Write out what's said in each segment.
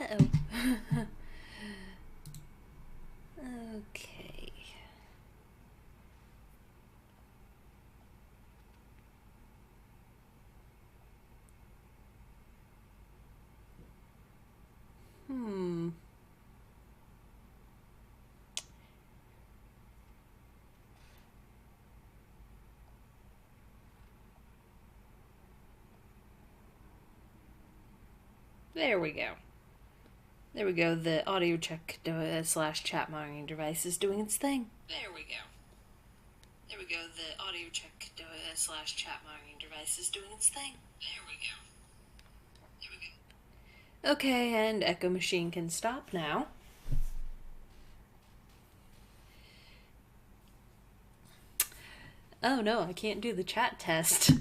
Uh-oh. Okay. There we go. There we go. The audio check slash chat monitoring device is doing its thing. There we go. There we go. The audio check slash chat monitoring device is doing its thing. There we go. There we go. Okay, and Echo Machine can stop now. Oh no, I can't do the chat test.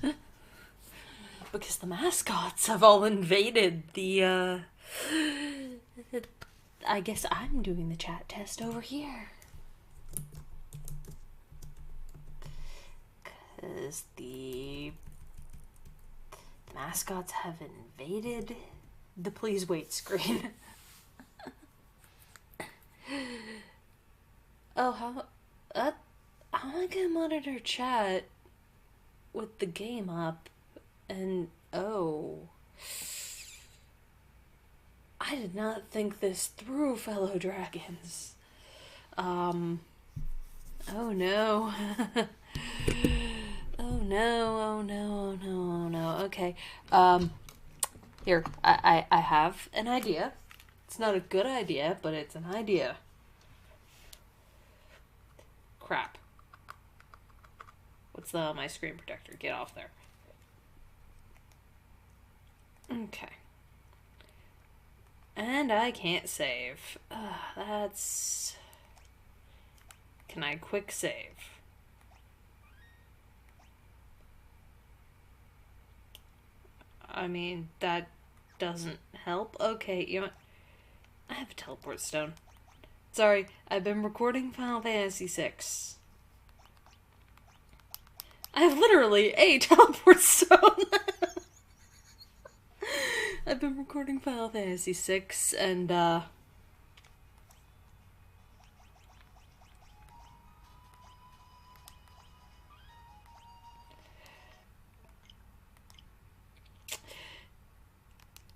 Because the mascots have all invaded the, I guess I'm doing the chat test over here. Because the mascots have invaded the please wait screen. Oh, how am I gonna monitor chat with the game up? And oh, I did not think this through, fellow dragons. Oh no. Oh no, oh no, oh no, oh no. Okay. Here, I have an idea. It's not a good idea, but it's an idea. Crap. What's my screen protector? Get off there. Okay. And I can't save. That's... Can I quick save? I mean, that doesn't help. Okay, you know what? I have a teleport stone. Sorry, I've been recording Final Fantasy VI. I have literally a teleport stone! I've been recording Final Fantasy VI, and,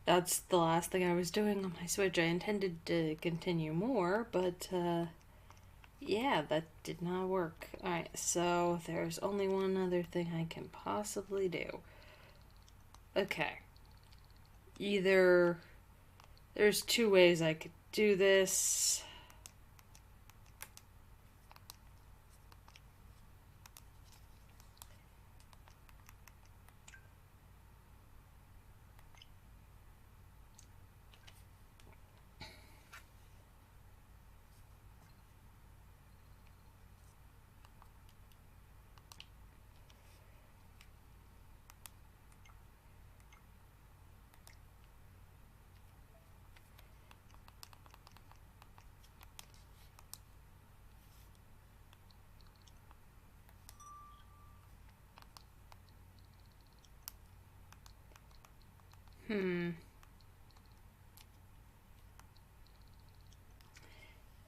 that's the last thing I was doing on my Switch. I intended to continue more, but, yeah, that did not work. Alright, so there's only one other thing I can possibly do. Okay. Either... There's two ways I could do this.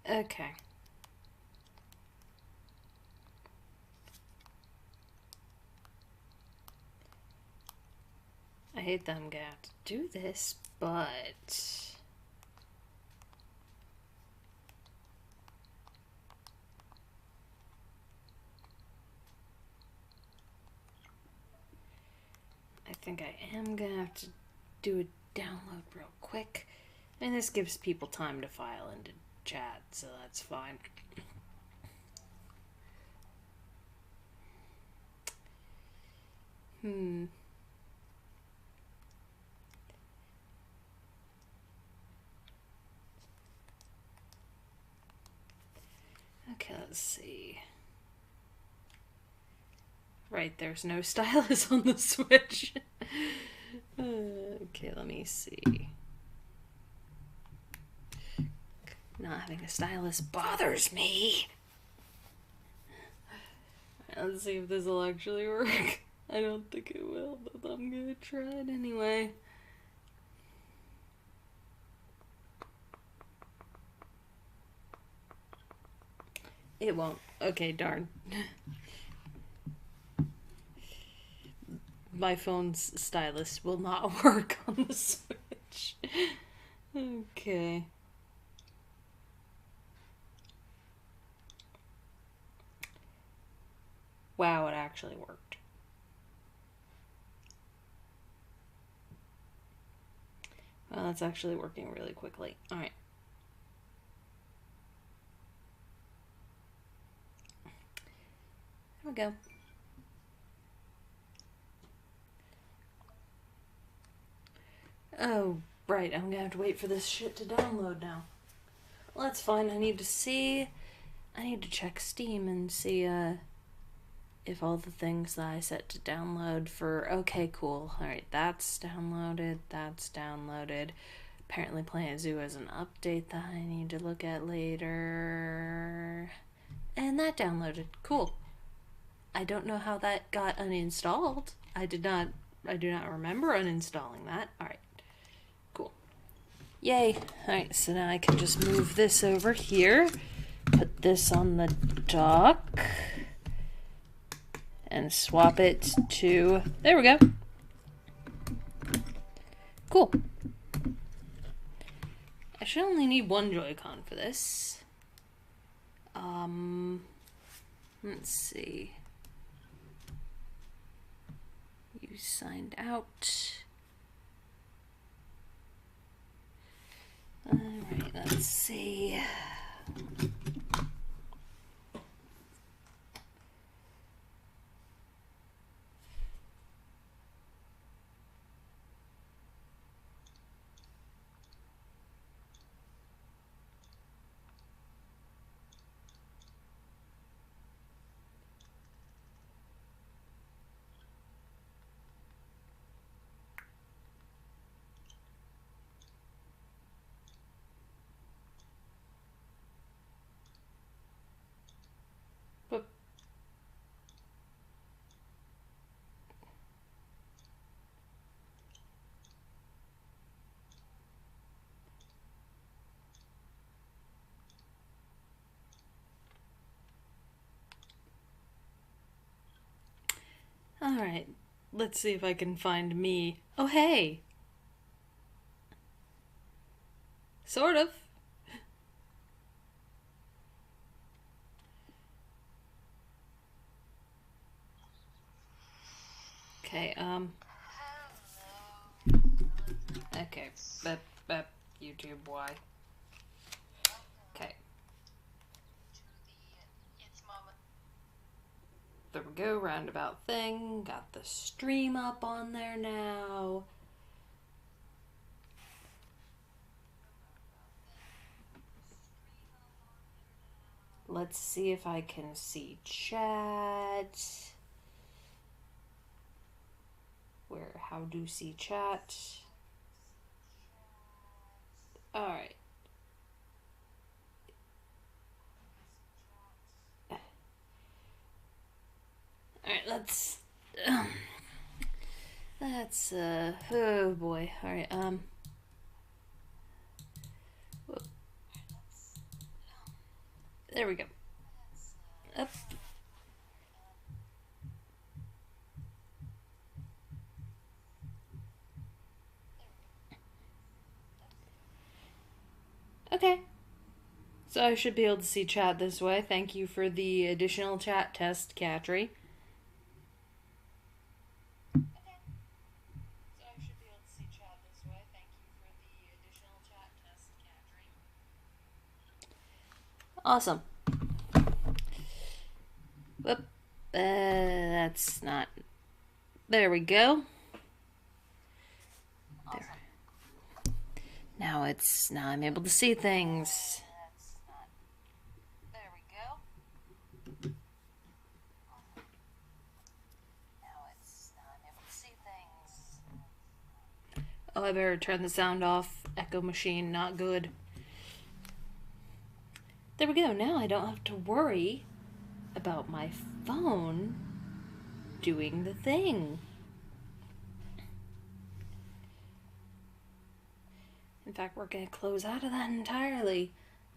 Okay. I hate that I'm gonna have to do this, but... I think I am gonna have to do a download real quick. And this gives people time to file into chat, so that's fine. Okay, let's see. Right, there's no stylus on the Switch. Okay, let me see. Not having a stylus bothers me. Right, let's see if this will actually work. I don't think it will, but I'm gonna try it anyway. It won't. Okay, darn. My phone's stylus will not work on the Switch. Okay. Wow, it actually worked. Well, that's actually working really quickly. Alright. There we go. Oh, right. I'm gonna have to wait for this shit to download now. Well, that's fine. I need to check Steam and see, if all the things that I set to download for... Okay, cool. Alright, that's downloaded. That's downloaded. Apparently Planet Zoo has an update that I need to look at later. And that downloaded. Cool. I don't know how that got uninstalled. I do not remember uninstalling that. Alright. Cool. Yay. Alright, so now I can just move this over here. Put this on the dock. And swap it to... There we go. Cool. I should only need one Joy-Con for this. Let's see. You signed out. Alright, let's see. Alright, let's see if I can find me. Oh, hey! Sort of. Okay, Okay, YouTube, why? Okay. There we go, roundabout thing. Got the stream up on there now. Let's see if I can see chat. How do see chat? Alright. Alright, let's oh boy. Alright, whoop. There we go. Up. Okay. So I should be able to see chat this way. Thank you for the additional chat test, Katri. Awesome. Whoop. That's not... There we go. Awesome. There. Now I'm able to see things. There we go. Now I'm able to see things. Oh, I better turn the sound off. Echo machine, not good. There we go. Now I don't have to worry about my phone doing the thing. In fact, we're going to close out of that entirely.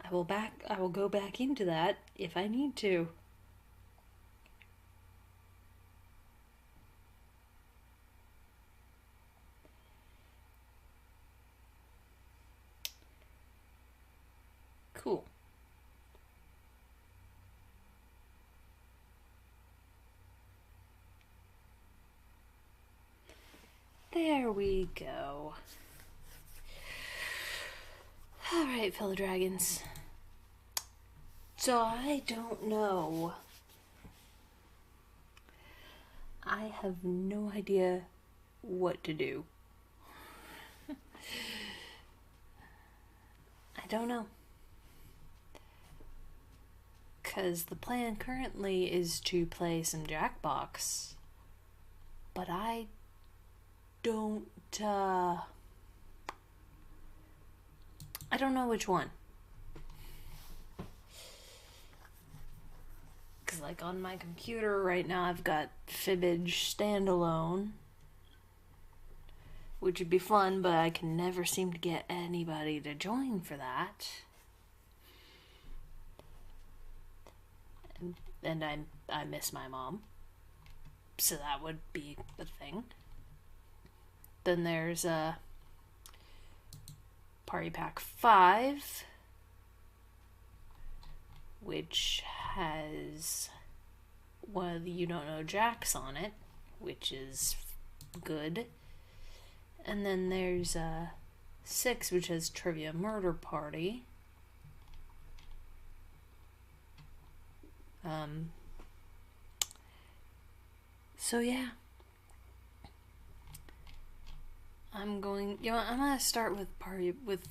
I will go back into that if I need to. Cool. There we go. Alright, fellow dragons. So I don't know. I have no idea what to do. I don't know. Because the plan currently is to play some Jackbox. But I don't know which one. Because, like, on my computer right now, I've got Fibbage Standalone, which would be fun, but I can never seem to get anybody to join for that. And I miss my mom, so that would be the thing. Then there's Party Pack 5, which has one of the You Don't Know Jacks on it, which is good. And then there's 6, which has Trivia Murder Party. So yeah. I'm gonna start with Jackbox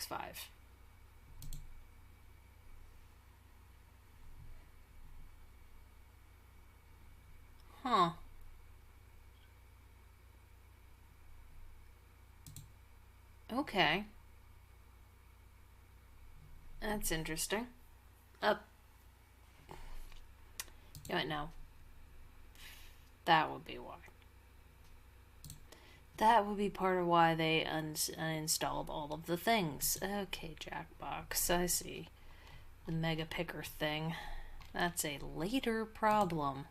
5. Huh. Okay. That's interesting. You know what, no. That would be why. That would be part of why they uninstalled all of the things. Okay, Jackbox, I see. The Mega Picker thing. That's a later problem.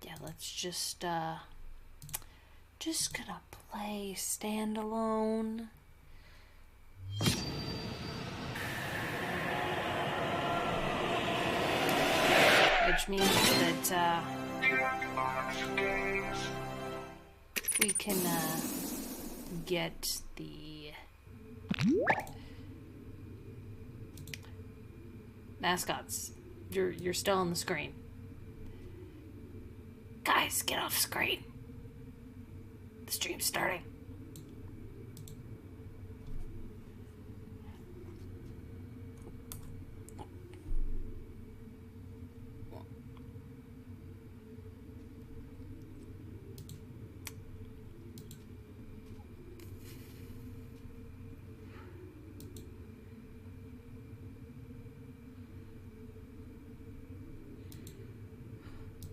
Yeah, let's just gonna play standalone. Which means that we can get the mascots. You're still on the screen. Guys, get off screen. The stream's starting.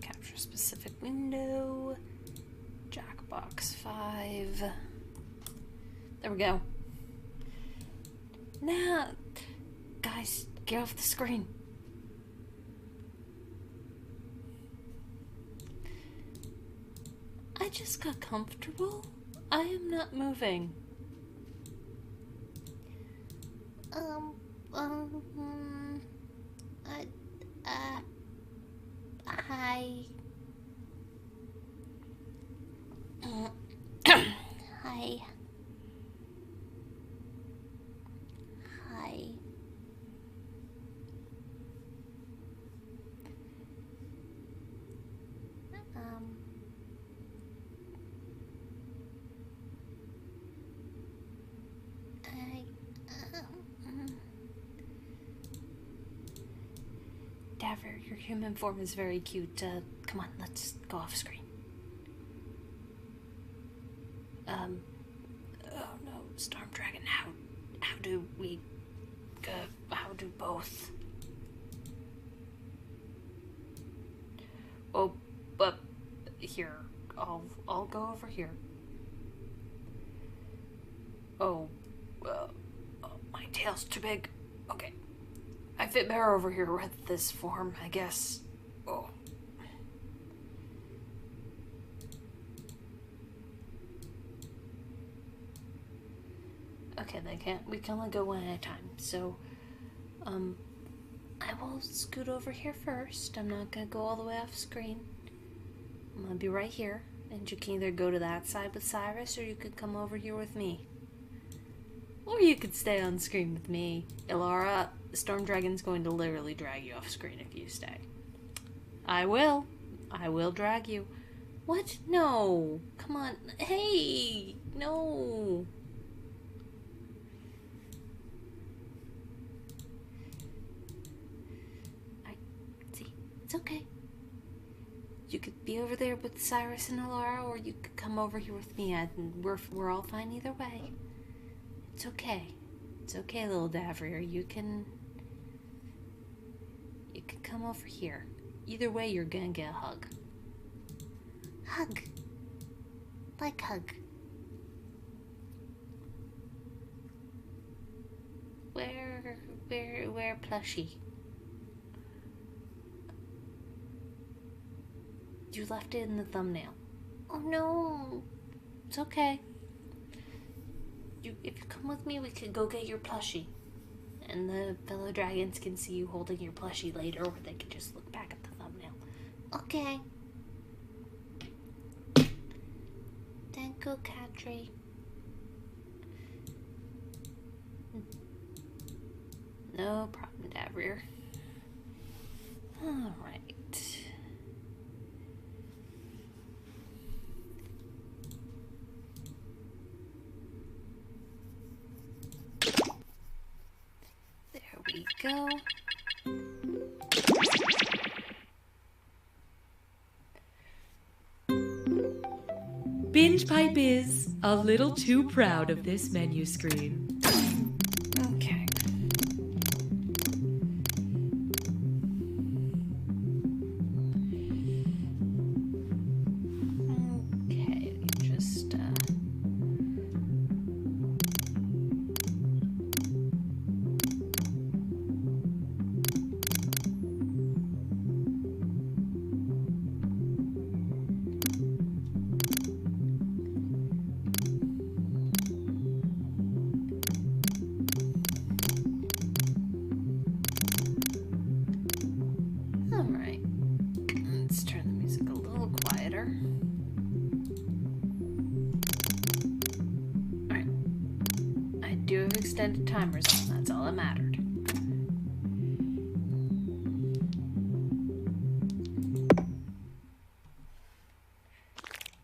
Capture specific window. Jackbox 5. There we go. Now, guys, get off the screen. I just got comfortable. I am not moving. Hi. Hi. Hi. Daver, your human form is very cute. Come on, let's go off screen. Oh no, Storm Dragon, how do we, how do both? here. I'll go over here. Oh, my tail's too big. Okay. I fit better over here with this form, I guess. Oh. Okay, we can only go one at a time. So, I will scoot over here first. I'm not gonna go all the way off screen. I'm gonna be right here. And you can either go to that side with Cyrus, or you could come over here with me. Or you could stay on screen with me. Ilara, Storm Dragon's going to literally drag you off screen if you stay. I will. I will drag you. What? No. Come on. Hey! No. See, it's okay. You could be over there with Cyrus and Ilara, or you could come over here with me. We're all fine either way. It's okay. It's okay, little Davrier. You can come over here. Either way, you're gonna get a hug. Hug. Like hug. Where plushie? You left it in the thumbnail. Oh no. It's okay. If you come with me, we could go get your plushie. And the fellow dragons can see you holding your plushie later, or they can just look back at the thumbnail. Okay. Thank you, Katri. No problem, Davrier. Alright. There we go. Binge Pipe is a little too proud of this menu screen. Okay. Okay, just Alright, let's turn the music a little quieter. Alright, I do have extended timers on, that's all that mattered.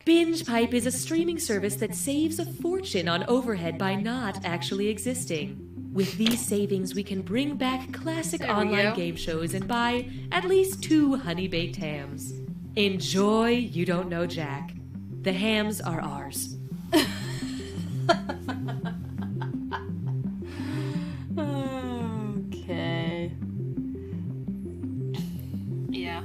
Binge Pipe is a streaming service that saves a fortune on overhead by not actually existing. With these savings, we can bring back classic online game shows and buy at least 2 honey-baked hams. Enjoy You Don't Know Jack. The hams are ours. Okay. Yeah.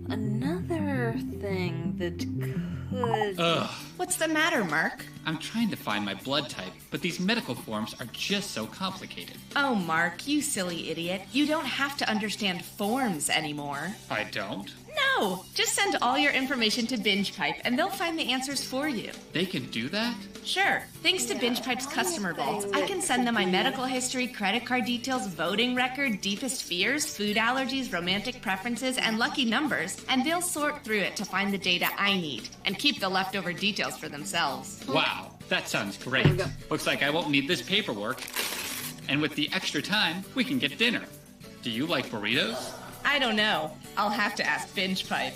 Another thing that could... Ugh. What's the matter, Mark? I'm trying to find my blood type, but these medical forms are just so complicated. Oh, Mark, you silly idiot. You don't have to understand forms anymore. I don't? No! Just send all your information to BingePipe, and they'll find the answers for you. They can do that? Sure. Thanks to BingePipe's customer vault, I can send them my medical history, credit card details, voting record, deepest fears, food allergies, romantic preferences, and lucky numbers, and they'll sort through it to find the data I need, and keep the leftover details for themselves. Wow, that sounds great. Looks like I won't need this paperwork. And with the extra time, we can get dinner. Do you like burritos? I don't know. I'll have to ask BingePipe.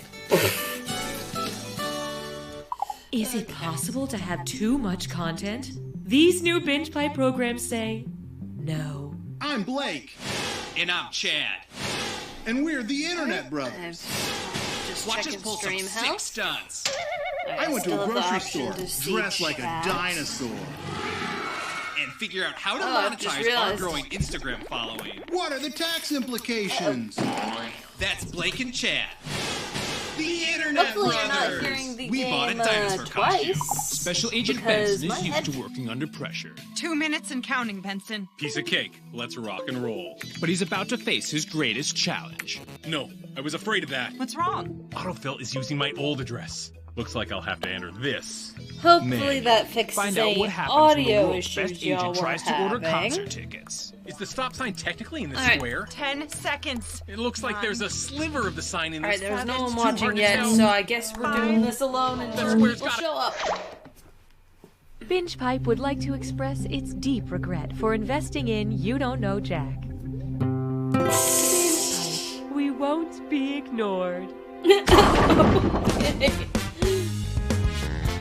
Is it possible to have too much content? These new Binge Pipe programs say no. I'm Blake. And I'm Chad. And we're the Internet Brothers. Just Watch us checking pull some stream sick health. stunts. I went to a grocery store store dressed like a dinosaur. And figure out how to Oh, I've just monetize our realized. growing Instagram following. What are the tax implications? That's Blake and Chad. The Internet Hopefully you're not Brothers! hearing the We bought a game dinosaur costume. twice. Special Agent Because Benson my is used head- to working under pressure. 2 minutes and counting, Benson. Piece of cake. Let's rock and roll. But he's about to face his greatest challenge. No, I was afraid of that. What's wrong? Autofill is using my old address. Looks like I'll have to enter this. Hopefully Man, that fixes Find out any what happens when the audio world's issues best y'all agent were tries to order having. concert tickets. Is the stop sign technically in the All right. square? 10 seconds. It looks like there's a sliver of the sign in Alright, this. there's no It's one too watching hard to yet, tell. so I guess we're doing this alone and That's Jordan where will it's gotta- show up. Binge Pipe would like to express its deep regret for investing in You Don't Know Jack. Binge Pipe, we won't be ignored.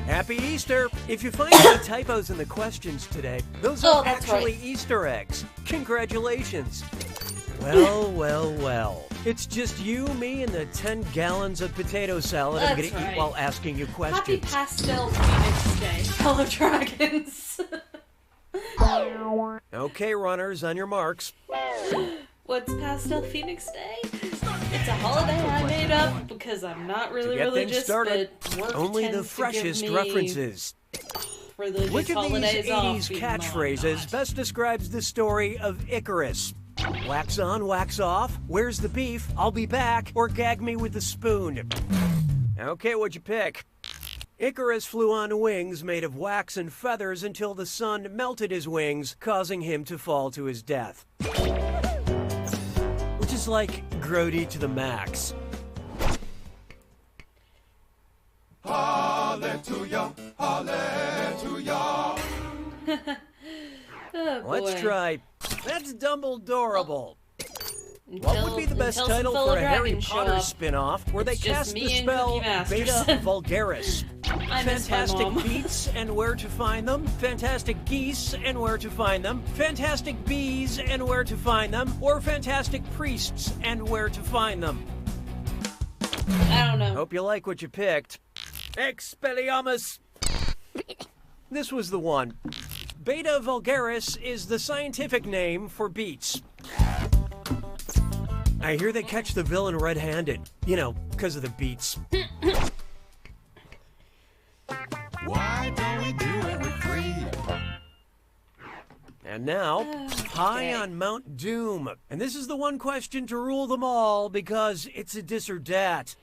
Happy Easter! If you find any typos in the questions today, those are that's actually right. Easter eggs. Congratulations! Well, well, well. It's just you, me, and the 10 gallons of potato salad I'm That's gonna right. eat while asking you Happy questions. Pastel Phoenix Day, fellow dragons. Okay, runners, on your marks. What's Pastel Phoenix Day? It's a holiday I made up because I'm not really To get things religious, started, but work only tends the to freshest give me references. religious Which of these holidays 80s off, even though I'm catchphrases not. best describes the story of Icarus? Wax on, wax off, where's the beef, I'll be back, or gag me with the spoon? Okay, what'd you pick? Icarus flew on wings made of wax and feathers until the sun melted his wings, causing him to fall to his death. Which is like grody to the max. Oh, boy. Let's try. That's Dumbledorable. What would be the best Until some title fellow for a Harry dragons show Potter up. spin-off where they It's just cast me the and spell Cookie Masterson. Beta Vulgaris? I miss my Fantastic mom. Beats and Where to Find Them, Fantastic Geese and Where to Find Them, Fantastic Bees and Where to Find Them, or Fantastic Priests and Where to Find Them. I don't know. Hope you like what you picked. Expelliarmus! This was the one. Beta Vulgaris is the scientific name for beets. I hear they catch the villain red-handed. You know, because of the beets. Why don't we do it with greed? And now, high on Mount Doom. And this is the one question to rule them all because it's a dis or dat.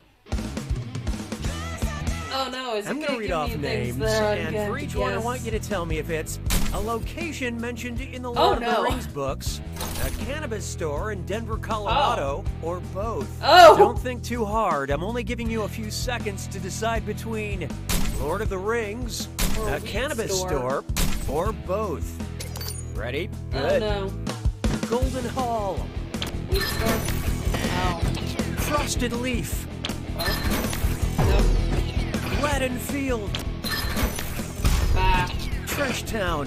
Oh no, is it I'm going gonna to read give off me names, things that I'm and gonna for each one, I guess? want you to tell me if it's a location mentioned in the Lord of no. the Rings books, a cannabis store in Denver, Colorado, or both. Oh. Don't think too hard. I'm only giving you a few seconds to decide between Lord of the Rings, Or a a weed cannabis store. store, or both. Ready? Oh Good. no. Golden Hall, Weed store? Oh. Frosted Leaf, Nope. Gladden Field, Bah. Trash Town,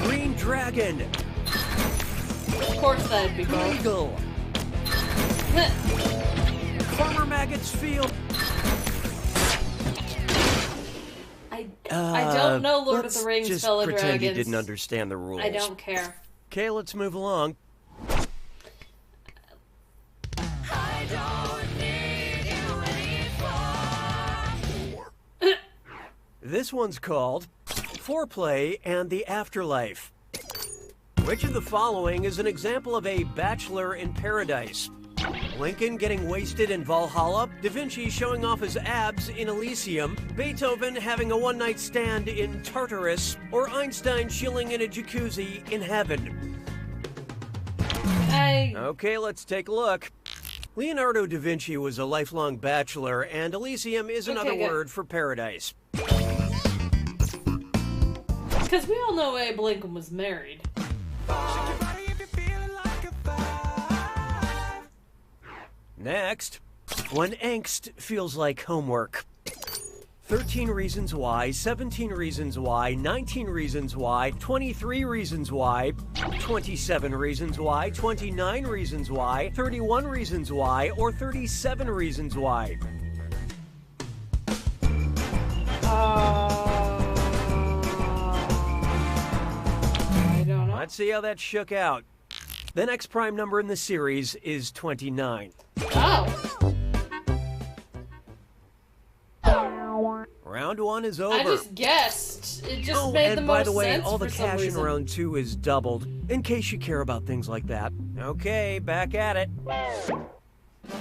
Green Dragon, Of course that'd be both. Eagle, Farmer Maggot's Field. I don't know Lord of the Let's Rings, just fellow pretend dragons. you didn't understand the rules. I don't care. Okay, let's move along. This one's called Foreplay and the Afterlife. Which of the following is an example of a bachelor in paradise? Lincoln getting wasted in Valhalla, Da Vinci showing off his abs in Elysium, Beethoven having a one-night stand in Tartarus, or Einstein chilling in a jacuzzi in heaven? Okay, let's take a look. Leonardo da Vinci was a lifelong bachelor, and Elysium is another good. word for paradise. Because we all know Abe Lincoln was married. Next, when angst feels like homework. 13 reasons why, 17 reasons why, 19 reasons why, 23 reasons why, 27 reasons why, 29 reasons why, 31 reasons why, or 37 reasons why. I don't know. Let's see how that shook out. The next prime number in the series is 29. Oh. Round 1 is over. I just guessed. It just made the and most by the way, sense all the for some cash in reason. round 2 is doubled, in case you care about things like that. Okay, back at it.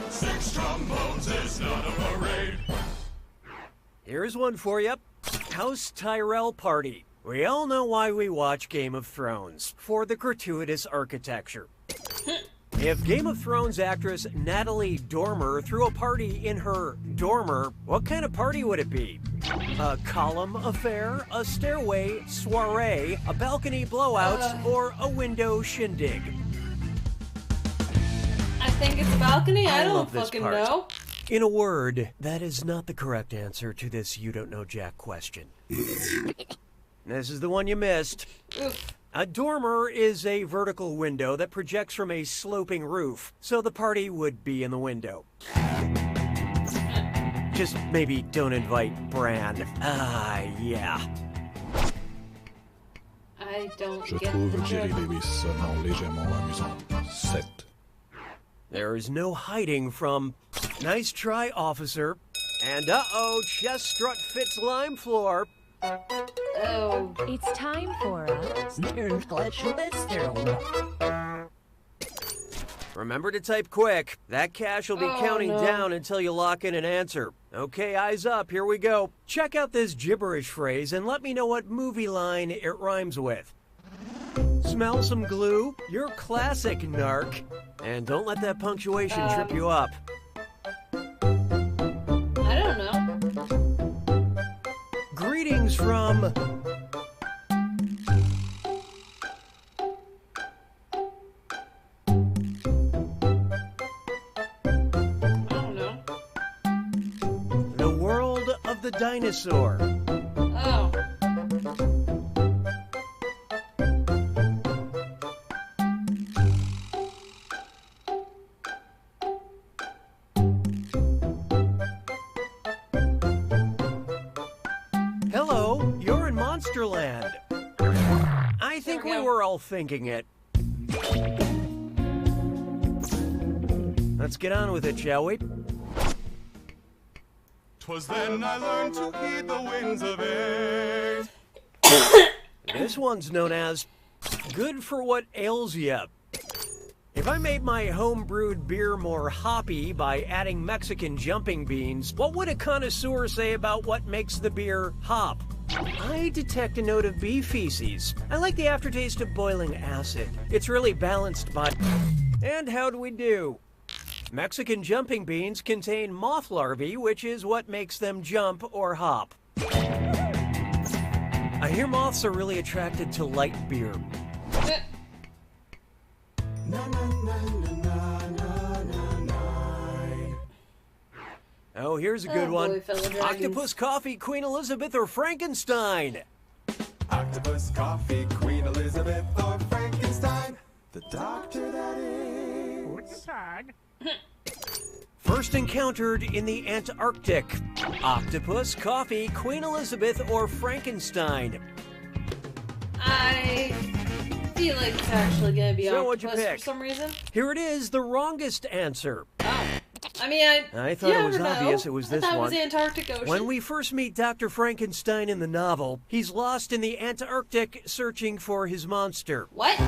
6 trombones is not a parade. Here's one for you. House Tyrell Party. We all know why we watch Game of Thrones, for the gratuitous architecture. If Game of Thrones actress Natalie Dormer threw a party in her dormer, what kind of party would it be? A column affair, a stairway soiree, a balcony blowout, or a window shindig? I think it's balcony. I don't love this fucking part. know. In a word, that is not the correct answer to this You Don't Know Jack question. This is the one you missed. Oof. A dormer is a vertical window that projects from a sloping roof, so the party would be in the window. Just maybe don't invite Bran. Ah, yeah. I don't Je get trouve the Jerry joke. Lewis seulement légèrement amusant. 7. There is no hiding from... Nice try, officer. And uh-oh, chest strut fits lime floor. Oh. It's time for a... Remember to type quick. That cash will be counting no. down until you lock in an answer. Okay, eyes up, here we go. Check out this gibberish phrase and let me know what movie line it rhymes with. Smell some glue? You're classic, narc. And don't let that punctuation trip you up. I don't know. Greetings from... I don't know. the world of the dinosaur. Oh. Hello, you're in Monsterland. I think we were all thinking it. Let's get on with it, shall we? 'Twas then I learned to heed the winds of age. This one's known as Good for What Ails Ya. If I made my home-brewed beer more hoppy by adding Mexican jumping beans, what would a connoisseur say about what makes the beer hop? I detect a note of bee feces. I like the aftertaste of boiling acid. It's really balanced by... And how'd we do? Mexican jumping beans contain moth larvae, which is what makes them jump or hop. I hear moths are really attracted to light beer. Oh, here's a good Oh, one. boy, fellow dragons. Octopus coffee, Queen Elizabeth, or Frankenstein? Octopus, coffee, Queen Elizabeth, or Frankenstein. The doctor, that is. First encountered in the Antarctic. Octopus, coffee, Queen Elizabeth, or Frankenstein? I feel like it's actually gonna be So what'd you octopus for pick? some reason. Here it is, the wrongest answer. I mean, I thought it was never know. obvious it was this I thought one. It was Antarctic Ocean. When we first meet Dr. Frankenstein in the novel, he's lost in the Antarctic searching for his monster. What?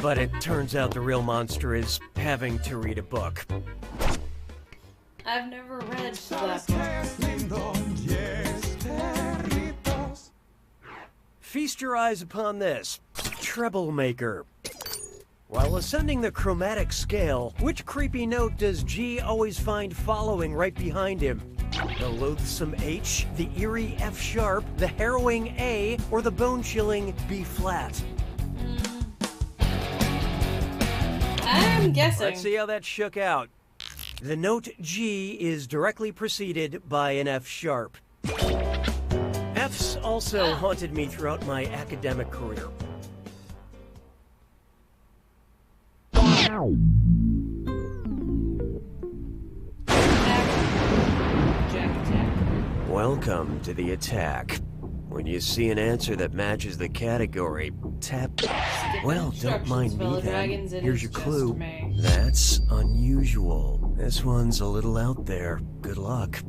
But it turns out the real monster is having to read a book. I've never read that. Feast your eyes upon this. Treble maker. While ascending the chromatic scale, which creepy note does G always find following right behind him? The loathsome H, the eerie F sharp, the harrowing A, or the bone-chilling B flat? I'm guessing. Let's see how that shook out. The note G is directly preceded by an F sharp. F's also haunted me throughout my academic career. Welcome to the attack. When you see an answer that matches the category, tap. Well, don't mind me then. Here's your clue. That's unusual. This one's a little out there. Good luck.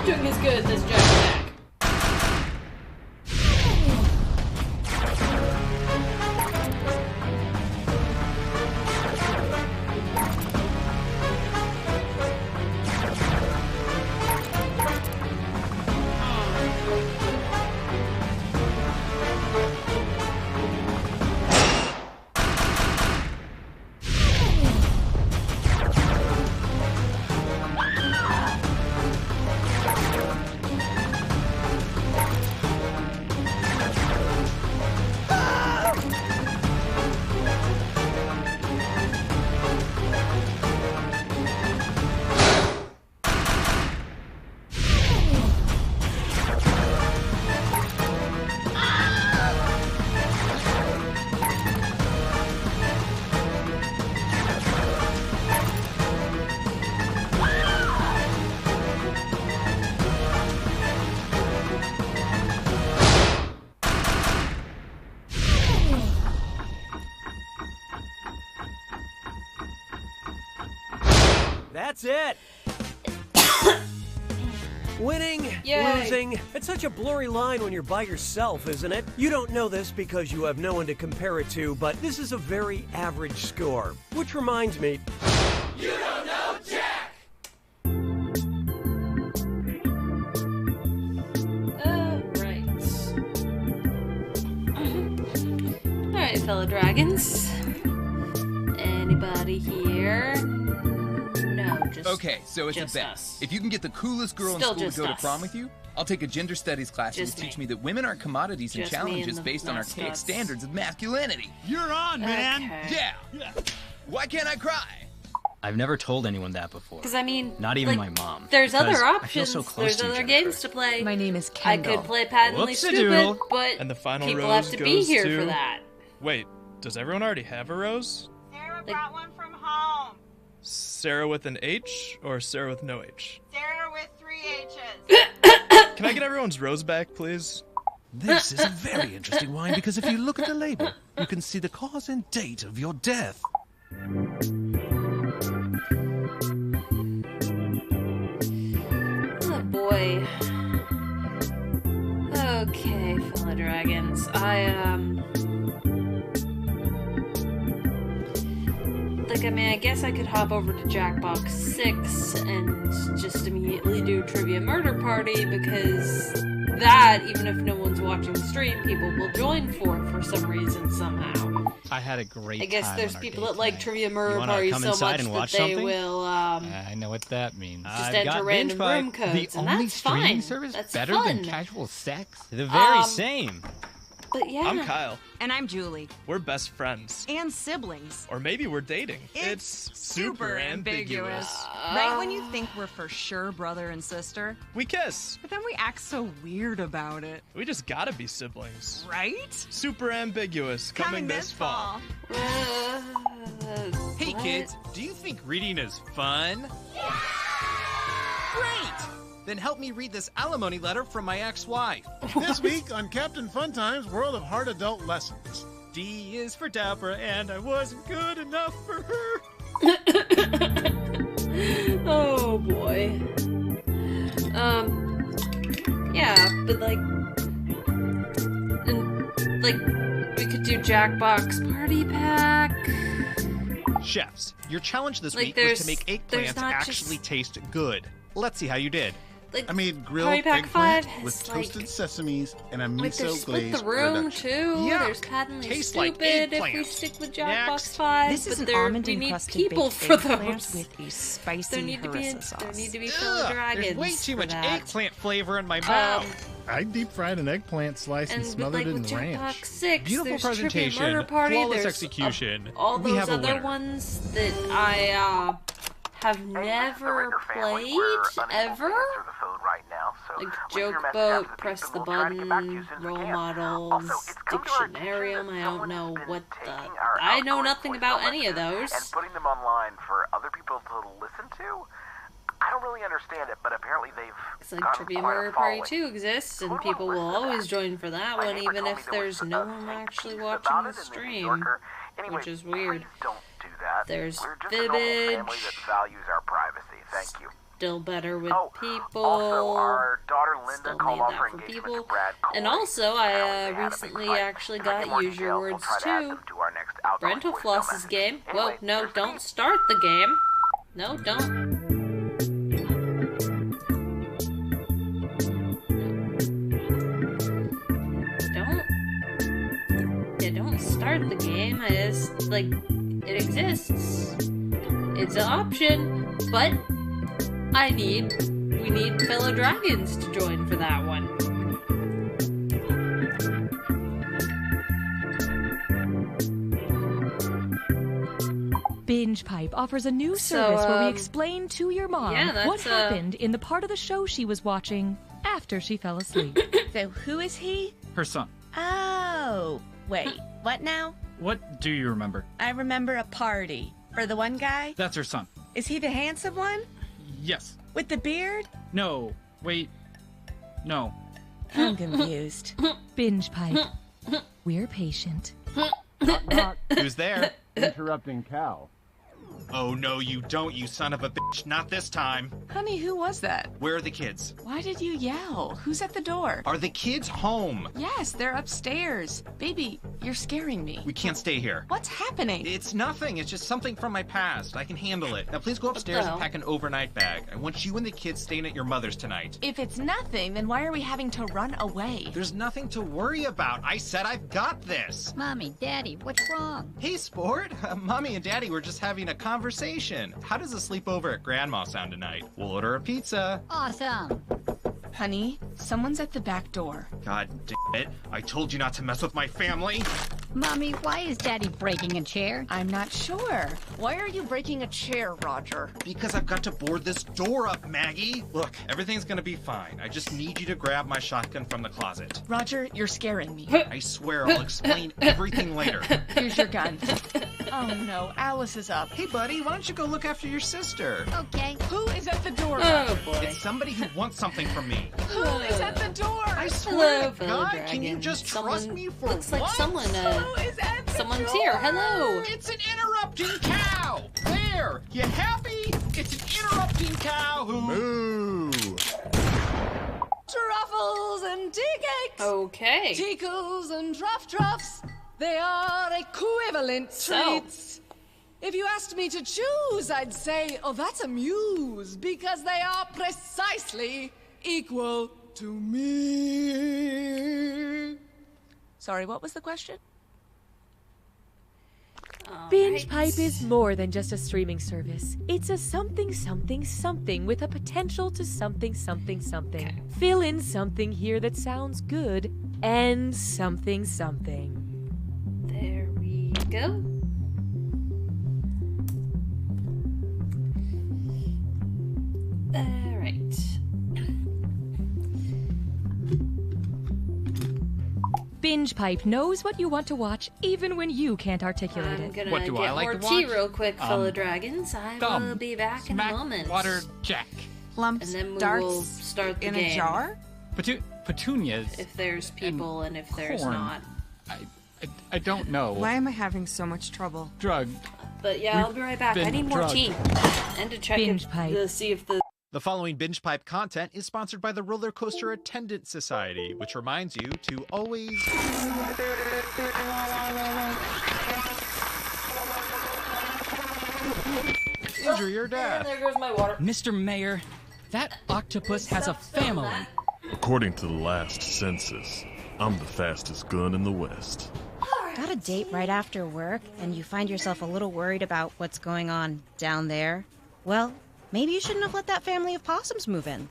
Doing as good as Jack. That's it! Winning, Yay. losing, it's such a blurry line when you're by yourself, isn't it? You don't know this because you have no one to compare it to, but this is a very average score. Which reminds me... You don't know Jack! Alright, fellow dragons. Anybody here? No, just Okay, so it's a just bet. us. If you can get the coolest girl Still in school just to go to us. prom with you, I'll take a gender studies class Just that will teach me. me that women aren't commodities and Just me and challenges the based on archaic mascots. standards of masculinity. You're on, man. Okay. Yeah. Why can't I cry? I've never told anyone that before. Because I mean, Not even like, my mom. There's because other I options. feel so close There's to other Jennifer. games to play. My name is I Kendall. could play patently Whoopsie-doodle. stupid, but And the final people rose have to be goes here to... for that. Wait, does everyone already have a rose? Sarah brought one from home. Sarah with an H or Sarah with no H? Sarah with 3 H's. Can I get everyone's rose back, please? This is a very interesting wine because if you look at the label, you can see the cause and date of your death. Oh boy. Okay, fellow dragons. I guess I could hop over to Jackbox 6 and just immediately do Trivia Murder Party, because that, even if no one's watching the stream, people will join for some reason, somehow. I had a great time. I guess there's on our people date that like tonight. Trivia You Murder wanna Party come so inside much and that watch they something? will, I know what that means. just enter random room codes, The and only that's streaming fine. service That's better fun. than casual sex? The very same. But yeah. I'm Kyle. And I'm Julie. We're best friends. And siblings. Or maybe we're dating. It's super ambiguous. Right when you think we're for sure brother and sister, We kiss. but then we act so weird about it. We just gotta be siblings. Right? Super ambiguous. Coming this fall. Hey kids, do you think reading is fun? Great! Then help me read this alimony letter from my ex-wife. This week on Captain Funtime's World of Hard Adult Lessons. D is for Deborah, and I wasn't good enough for her. Oh boy. Yeah, but like, Like, we could do Jackbox Party Pack. Chefs, your challenge this Like, week was to make there's eggplants not actually taste good. Let's see how you did. Like, I made grilled Party Pack 5 eggplant with has, toasted sesames and a like, there's miso Split glazed the Room, reduction. too. Yuck. There's Patently Tastes like Stupid if we eggplant. stick with Next. Jackbox 5. This is but an almond we need encrusted people baked for eggplant those. with a spicy There need to be harissa sauce. there need to be fellow dragons. There's way too for much that. eggplant flavor in my mouth. I deep fried an eggplant slice and And with, smothered like, it in with ranch. Jackbox 6, Beautiful there's Trivia presentation, Murder Party, flawless there's execution. all We those have a other winner. ones that I have never played ever. Like Joke Boat, Press the Button, Role Models, Dictionarium. I don't know what the. I know nothing about any of those. And putting them online for other people to listen to. I don't really understand it, but apparently they've. It's like Trivia Murder Party 2 exists, and people will always join for that one, even if there's no one actually watching the stream, which is weird. There's Vivid. Values our privacy. Thank you. Still better with people. Also, our daughter Linda Still called need off that her for engagement people. to Brad Coy. And also, I recently actually got Use Your Words 2. Rental Floss's game. Whoa, no, don't start the game. No, don't. Don't start the game. I just, like, it exists. It's an option, but we need fellow dragons to join for that one. Binge Pipe offers a new service where we explain to your mom yeah, what happened in the part of the show she was watching after she fell asleep. So who is he? Her son. Oh, wait, what now? What do you remember? I remember a party. For the one guy? That's her son. Is he the handsome one? Yes. With the beard? No. Wait. No. I'm confused. Binge Pipe. We're patient. Who's there? Interrupting cow. Oh, no, you don't, you son of a bitch. Not this time. Honey, who was that? Where are the kids? Why did you yell? Who's at the door? Are the kids home? Yes, they're upstairs. Baby, you're scaring me. We can't stay here. What's happening? It's nothing. It's just something from my past. I can handle it. Now please go upstairs and pack an overnight bag. I want you and the kids staying at your mother's tonight. If it's nothing, then why are we having to run away? There's nothing to worry about. I said I've got this. Mommy, Daddy, what's wrong? Hey, sport. Mommy and Daddy were just having a conversation. How does a sleepover at Grandma sound tonight? We'll order a pizza. Awesome. Honey, someone's at the back door. God damn it. I told you not to mess with my family. Mommy, why is Daddy breaking a chair? I'm not sure. Why are you breaking a chair, Roger? Because I've got to board this door up, Maggie. Look, everything's gonna be fine. I just need you to grab my shotgun from the closet. Roger, you're scaring me. I swear I'll explain everything later. Here's your gun. Oh no, Alice is up. Hey buddy, why don't you go look after your sister? Okay. Who is at the door? Oh boy. It's somebody who wants something from me. Who is at the door? I swear Hello, to fellow God, dragon. can you just trust me for Looks like once? someone, Who is at the someone's door? here. Hello. It's an interrupting cow! There! You happy? It's an interrupting cow who... Moo! Truffles and tea cakes. Okay. Tickles and truffs. They are equivalent treats. If you asked me to choose, I'd say, oh, that's a muse, because they are precisely equal to me. Sorry, what was the question? Binge Pipe is more than just a streaming service. It's a something with a potential to something. Fill in something here that sounds good and something. There we go. All right. Binge Pipe knows what you want to watch even when you can't articulate I'm it. gonna What do get I like more to tea watch? real quick, fellow dragons. I will be back in a moment. Water Jack. Lumps, And then we darts will start the in game. a jar? Petunias. If there's people and if there's corn. not. I don't know. Why am I having so much trouble? Drug. But yeah, I'll be right back. I been need more drugged. tea. And to check Binge if, Pipe. to see if the The following binge pipe content is sponsored by the Roller Coaster Attendant Society, which reminds you to always... injury or death. There goes my water. Mr. Mayor, that octopus has a family. According to the last census, I'm the fastest gun in the West. Got a date right after work, and you find yourself a little worried about what's going on down there? Well, maybe you shouldn't have let that family of possums move in.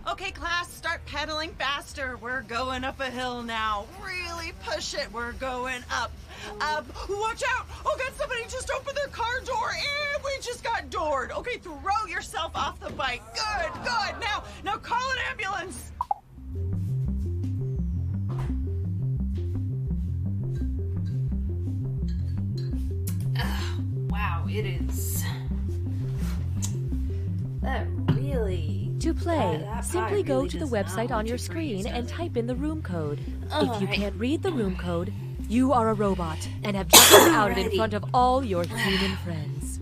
Okay, class, start pedaling faster. We're going up a hill now. Really push it. We're going up. Watch out! Oh, God, somebody just opened their car door, and we just got doored. Okay, throw yourself off the bike. Good, good. Now call an ambulance. Wow, it is. That really... To play, that simply go really to the does not website on want your to screen freeze, and does it? type in the room code. If you Alright. can't read the room code, you are a robot and have just been outed in Alrighty. front of all your human friends.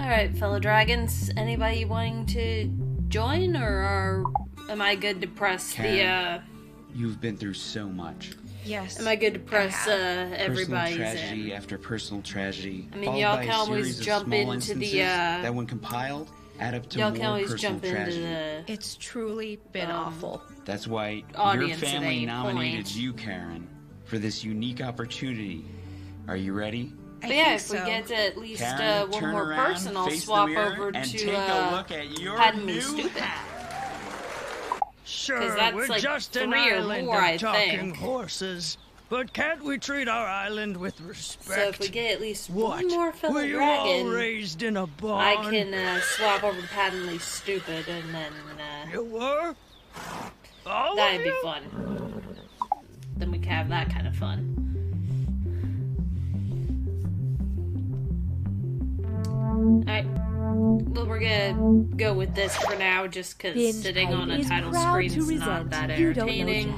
Alright, fellow dragons, anybody wanting to join, or am I good to press Karen, you've been through so much. Yes. Am I good to press everybody's Personal tragedy in? after personal tragedy. I mean, followed y'all by a can always series of jump small into instances the, that when compiled add up to Y'all more can always personal jump into tragedy. the... It's truly been awful. That's why your audience at family any nominated point. you, Karen, for this unique opportunity. Are you ready? But yeah, if we get to at least Karen, one turn more around, person, I'll face the swap mirror, over and to take a look at your Hadn't new Me Stupid. Sure, that's we're like just an 3 or island more, of I talking think. horses. But can't we treat our island with respect? So if we get at least What? one more fellow Were you dragon, all raised in a barn? I can swap over to Patently Stupid, and then You were? All that'd of be you? fun. Then we can have that kind of fun. Alright. Well, we're gonna go with this for now, just because Binge sitting Pipe on a is title proud screen to is not resent that you don't know entertaining.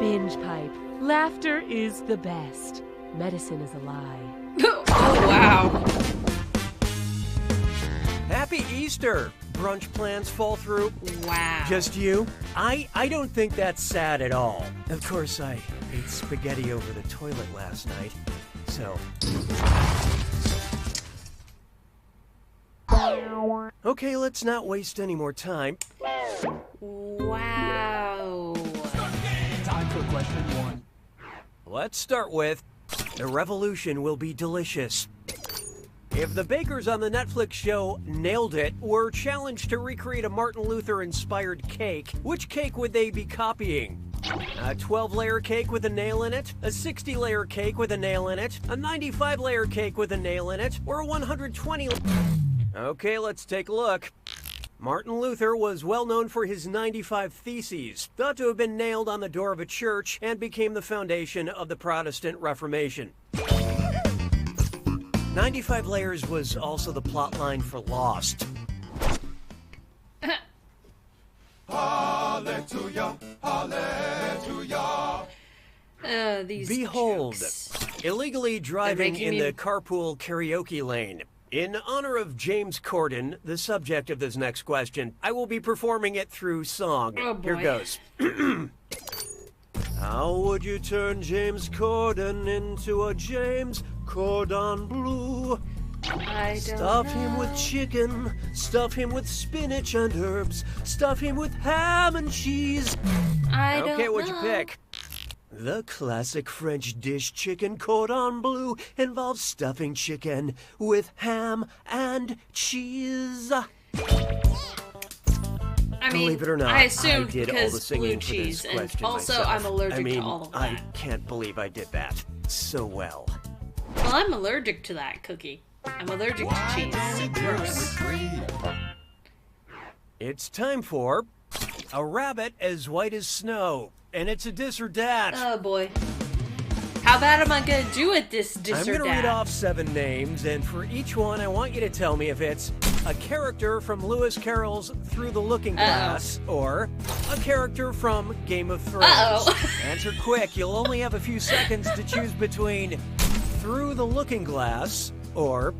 Binge Pipe. Laughter is the best. Medicine is a lie. Oh, wow. Happy Easter! Brunch plans fall through? Wow. Just you? I don't think that's sad at all. Of course, I ate spaghetti over the toilet last night, so... Okay, let's not waste any more time. Wow. Time for question 1. Let's start with, the revolution will be delicious. If the bakers on the Netflix show Nailed It were challenged to recreate a Martin Luther-inspired cake, which cake would they be copying? A 12-layer cake with a nail in it? A 60-layer cake with a nail in it? A 95-layer cake with a nail in it? Or a 120... Okay, let's take a look. Martin Luther was well known for his 95 Theses, thought to have been nailed on the door of a church and became the foundation of the Protestant Reformation. 95 Layers was also the plotline for Lost. Hallelujah, hallelujah. These Behold, jokes. illegally driving making in me- the carpool karaoke lane. In honor of James Corden, the subject of this next question, I will be performing it through song. Oh, boy. Here goes. How would you turn James Corden into a James Cordon Bleu? I don't Stuff him know. with chicken, stuff him with spinach and herbs, stuff him with ham and cheese. I Okay, don't what'd you know. pick? The classic French dish chicken cordon bleu involves stuffing chicken with ham and cheese. I mean, Believe it or not, I assumed did all because the singing blue for cheese, this and question also myself. I'm allergic I mean, to all of that. I can't believe I did that so well. Well, I'm allergic to that cookie. I'm allergic to cheese. So gross. It's time for a rabbit as white as snow, and it's a dis or dat. Oh boy. How bad am I gonna do at this dis I'm or gonna dat? read off 7 names, and for each one, I want you to tell me if it's a character from Lewis Carroll's Through the Looking Glass, or a character from Game of Thrones? Answer quick, you'll only have a few seconds to choose between Through the Looking Glass or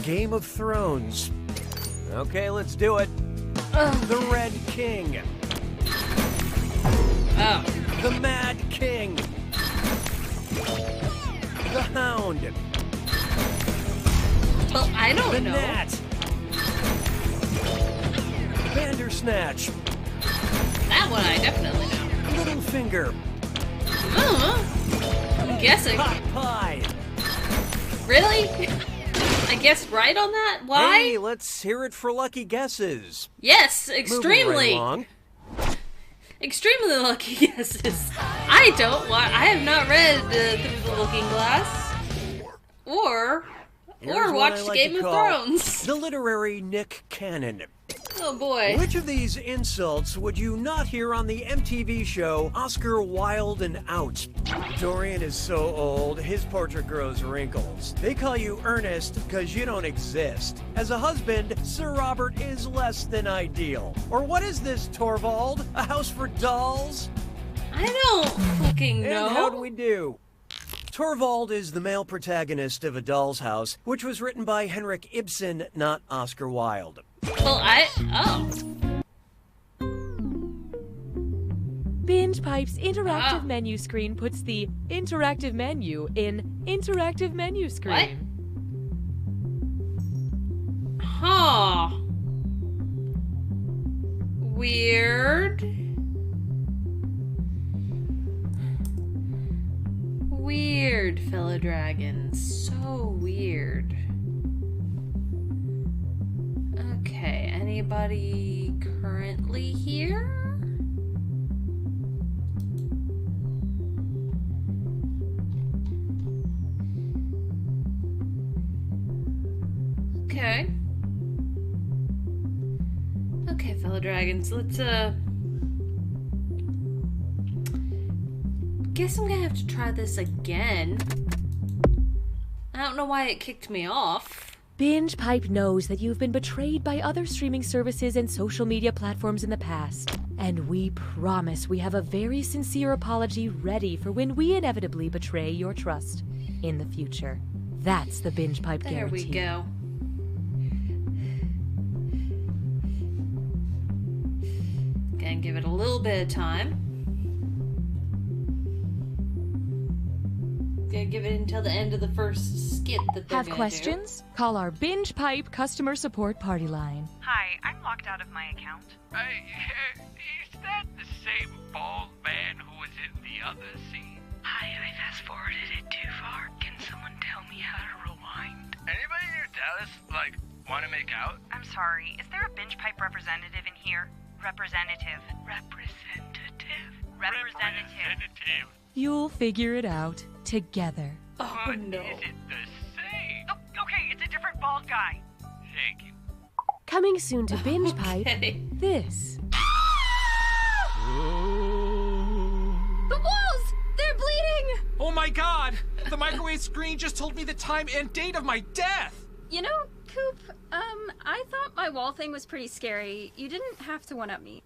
Game of Thrones. Okay, let's do it. The Red King. The Mad King. The Hound. Well, I don't know. The Gnat. Bandersnatch. That one I definitely know. Littlefinger. I'm guessing. Hot Pie. Really? I guessed right on that? Why? Hey, let's hear it for lucky guesses. Yes, extremely. Extremely lucky guesses. I have not read Through the Looking Glass or watched Game of Thrones. The literary Nick Cannon. Oh boy. Which of these insults would you not hear on the MTV show Oscar Wilde and Out? Dorian is so old, his portrait grows wrinkles. They call you Ernest because you don't exist. As a husband, Sir Robert is less than ideal. Or what is this, Torvald? A house for dolls? I don't fucking know. And how'd we do? Torvald is the male protagonist of A Doll's House, which was written by Henrik Ibsen, not Oscar Wilde. Well, Binge Pipe's interactive menu screen puts the interactive menu in interactive menu screen. What? Huh. Weird. Weird, fellow dragons. So weird. Okay, anybody currently here? Okay. Okay, fellow dragons, let's, guess I'm gonna have to try this again. I don't know why it kicked me off. Binge Pipe knows that you've been betrayed by other streaming services and social media platforms in the past. And we promise we have a very sincere apology ready for when we inevitably betray your trust in the future. That's the Binge Pipe guarantee. There we go. Gonna give it a little bit of time. Gonna give it until the end of the first skit that they're Have questions? Call our Binge Pipe customer support party line. Hi, I'm locked out of my account. Is that the same bald man who was in the other scene? Hi, I fast-forwarded it too far. Can someone tell me how to rewind? Anybody near Dallas, want to make out? I'm sorry, is there a Binge Pipe representative in here? Representative. You'll figure it out together. Oh, no. Is it the same? Oh, okay, it's a different bald guy. Thank you. Coming soon to Binge Pipe, this. The walls! They're bleeding! Oh my god! The microwave screen just told me the time and date of my death! You know, Coop, I thought my wall thing was pretty scary. You didn't have to one-up me.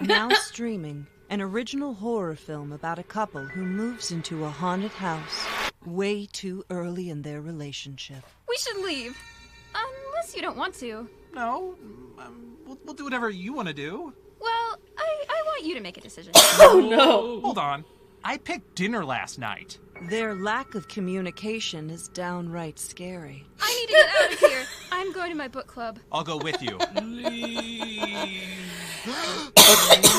Now streaming, an original horror film about a couple who moves into a haunted house way too early in their relationship. We should leave. Unless you don't want to. No, we'll do whatever you want to do. Well, I want you to make a decision. Oh no! Hold on. I picked dinner last night. Their lack of communication is downright scary. I need to get out of here. I'm going to my book club. I'll go with you.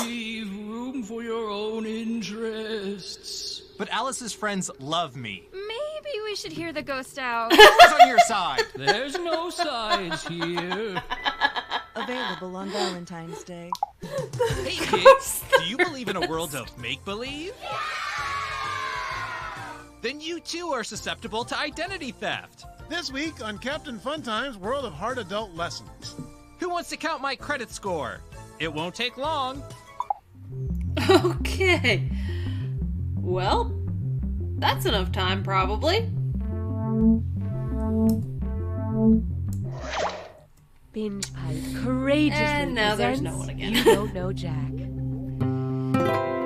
Leave room for your own interests. But Alice's friends love me. Maybe we should hear the ghost out. Who's on your side? There's no sides here. Available on Valentine's Day. Hey kids, do you believe in a world of make-believe? Then you too are susceptible to identity theft. This week on Captain Funtime's World of Hard Adult Lessons. Who wants to count my credit score? It won't take long. Okay. Well, that's enough time, probably. Binge Pipe courageously And now there's presents no one again. You Don't Know Jack.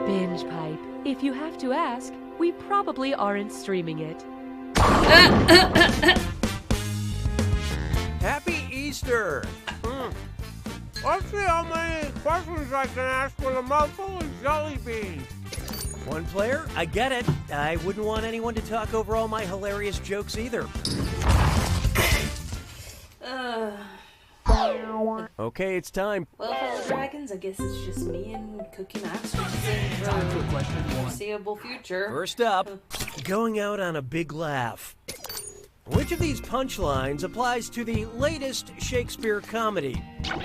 Binge Pipe, if you have to ask, we probably aren't streaming it. Happy Easter! Let's see how many questions I can ask with a mouthful of jelly beans. One player? I get it. I wouldn't want anyone to talk over all my hilarious jokes either. Okay, it's time. Well, fellow dragons, I guess it's just me and Cookie Master for the foreseeable future. First up, going out on a big laugh. Which of these punchlines applies to the latest Shakespeare comedy?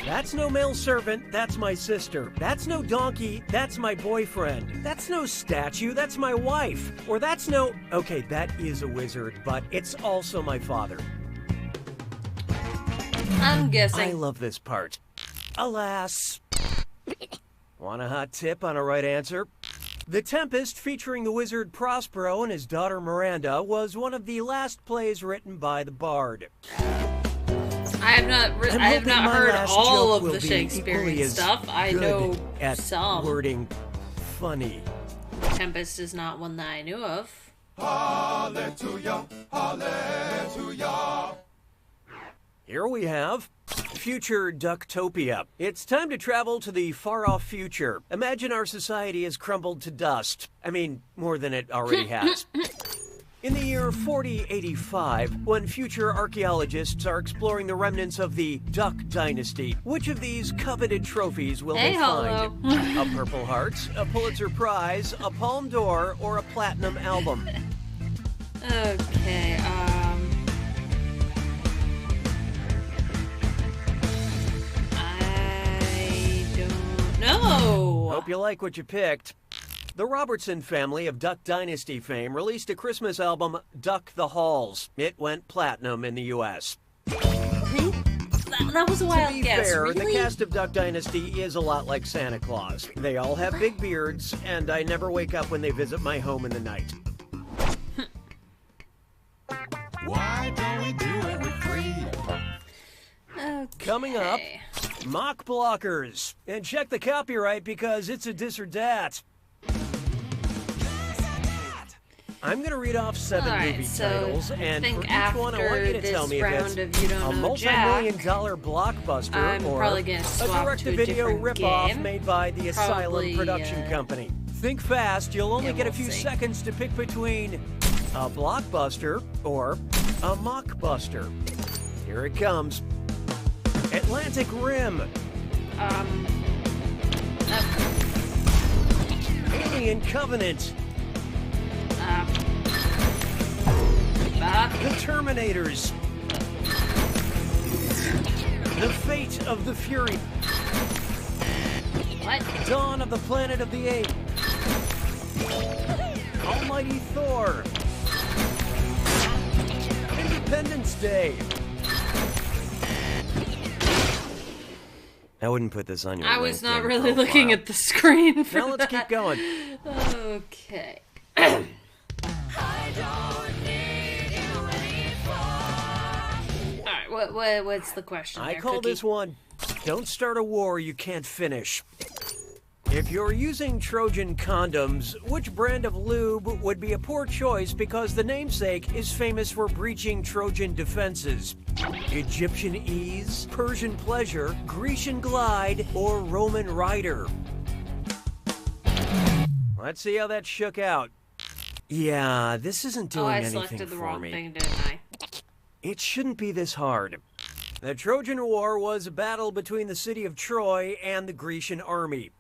That's no male servant, that's my sister. That's no donkey, that's my boyfriend. That's no statue, that's my wife. Or that's no... Okay, that is a wizard, but it's also my father. I'm guessing. I love this part. Alas. Want a hot tip on a right answer? The Tempest, featuring the wizard Prospero and his daughter Miranda, was one of the last plays written by the bard. I have not heard all of the Shakespearean stuff. I know at some. Wording funny. Tempest is not one that I knew of. Hallelujah, hallelujah. Here we have Future Ducktopia. It's time to travel to the far-off future. Imagine our society has crumbled to dust. I mean, more than it already has. In the year 4085, when future archaeologists are exploring the remnants of the Duck Dynasty, which of these coveted trophies will they find? A Purple Heart, a Pulitzer Prize, a Palme d'Or, or a Platinum Album? Okay, I don't know. Hope you like what you picked. The Robertson family of Duck Dynasty fame released a Christmas album, Duck the Halls. It went platinum in the U.S. That was a wild guess. To be fair, really? the cast of Duck Dynasty is a lot like Santa Claus. They all have big beards, and I never wake up when they visit my home in the night. Why don't we do it with free? Okay. Coming up, mock blockers. And check the copyright because it's a dis or dat. I'm going to read off 7 movie titles, and for each one I want you to tell me if it's a multi-million-dollar blockbuster or a direct-to-video rip-off made by the Asylum Production Company. Think fast, you'll only get a few seconds to pick between a blockbuster or a mockbuster. Here it comes. Atlantic Rim. Alien Covenant. The Terminators. The Fate of the Fury. What? Dawn of the Planet of the Apes. Almighty Thor. Independence Day. I wouldn't put this on your I was LinkedIn not really profile. looking at the screen for Now let's keep going. Okay. Alright, what's the question I there, call Cookie? this one, don't start a war you can't finish. If you're using Trojan condoms, which brand of lube would be a poor choice because the namesake is famous for breaching Trojan defenses? Egyptian Ease, Persian Pleasure, Grecian Glide, or Roman Rider? Let's see how that shook out. Yeah, this isn't doing I anything selected the for wrong me. thing, didn't I? It shouldn't be this hard. The Trojan War was a battle between the city of Troy and the Grecian army.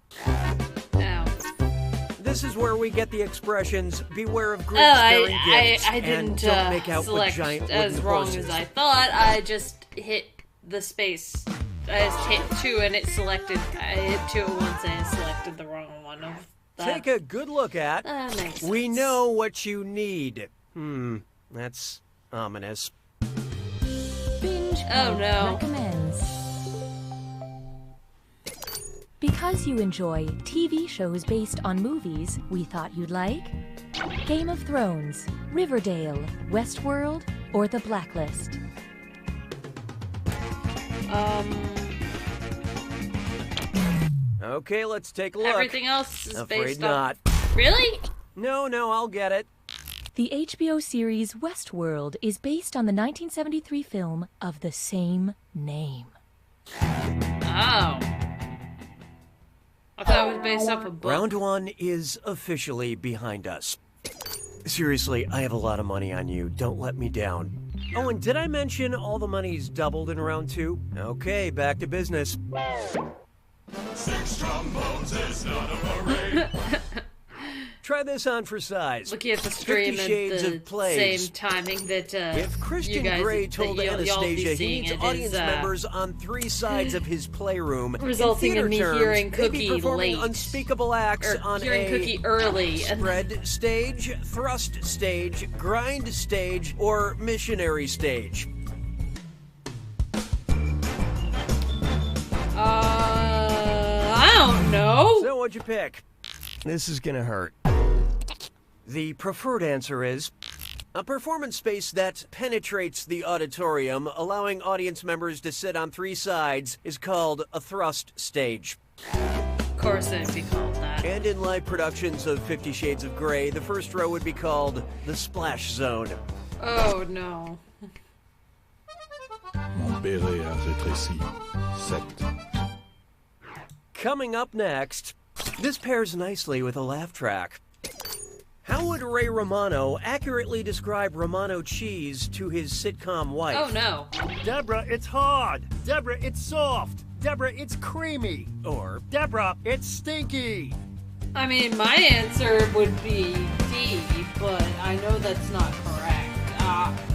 This is where we get the expressions, beware of Greeks bearing gifts, I didn't and don't make out with select giant as wooden wrong horses. as I thought. I just hit the space. I just hit 2 and it selected. I hit 2 at once and it selected the wrong one. Of that. Take a good look at. Makes We sense. know what you need. That's ominous. Binge Oh, Pipe no. recommends. Because you enjoy TV shows based on movies we thought you'd like, Game of Thrones, Riverdale, Westworld, or The Blacklist. Okay, let's take a look. Everything else is Afraid based not. on... Really? No, I'll get it. The HBO series Westworld is based on the 1973 film of the same name. Oh. I thought it was based off a book. Round 1 is officially behind us. Seriously, I have a lot of money on you. Don't let me down. Oh, and did I mention all the money's doubled in round 2? Okay, back to business. 6 trombones is not a parade. Try this on for size. Looking at the stream 50 at Shades the of Plays. same timing that If Christian you guys, Grey told Anastasia he needs audience is, members on 3 sides of his playroom, resulting in me terms, hearing they'd be Cookie performing late, unspeakable acts or on hearing a Cookie early, spread stage, thrust stage, grind stage, or missionary stage. I don't know. So what'd you pick? This is gonna hurt. The preferred answer is a performance space that penetrates the auditorium, allowing audience members to sit on 3 sides, is called a thrust stage. Of course it'd be called that. And in live productions of 50 Shades of Grey, the first row would be called the splash zone. Oh no. Mon béret a rétréci. 7. Coming up next, this pairs nicely with a laugh track. How would Ray Romano accurately describe Romano cheese to his sitcom wife? Oh no. Deborah, it's hard. Deborah, it's soft. Deborah, it's creamy. Or, Deborah, it's stinky. I mean, my answer would be D, but I know that's not correct.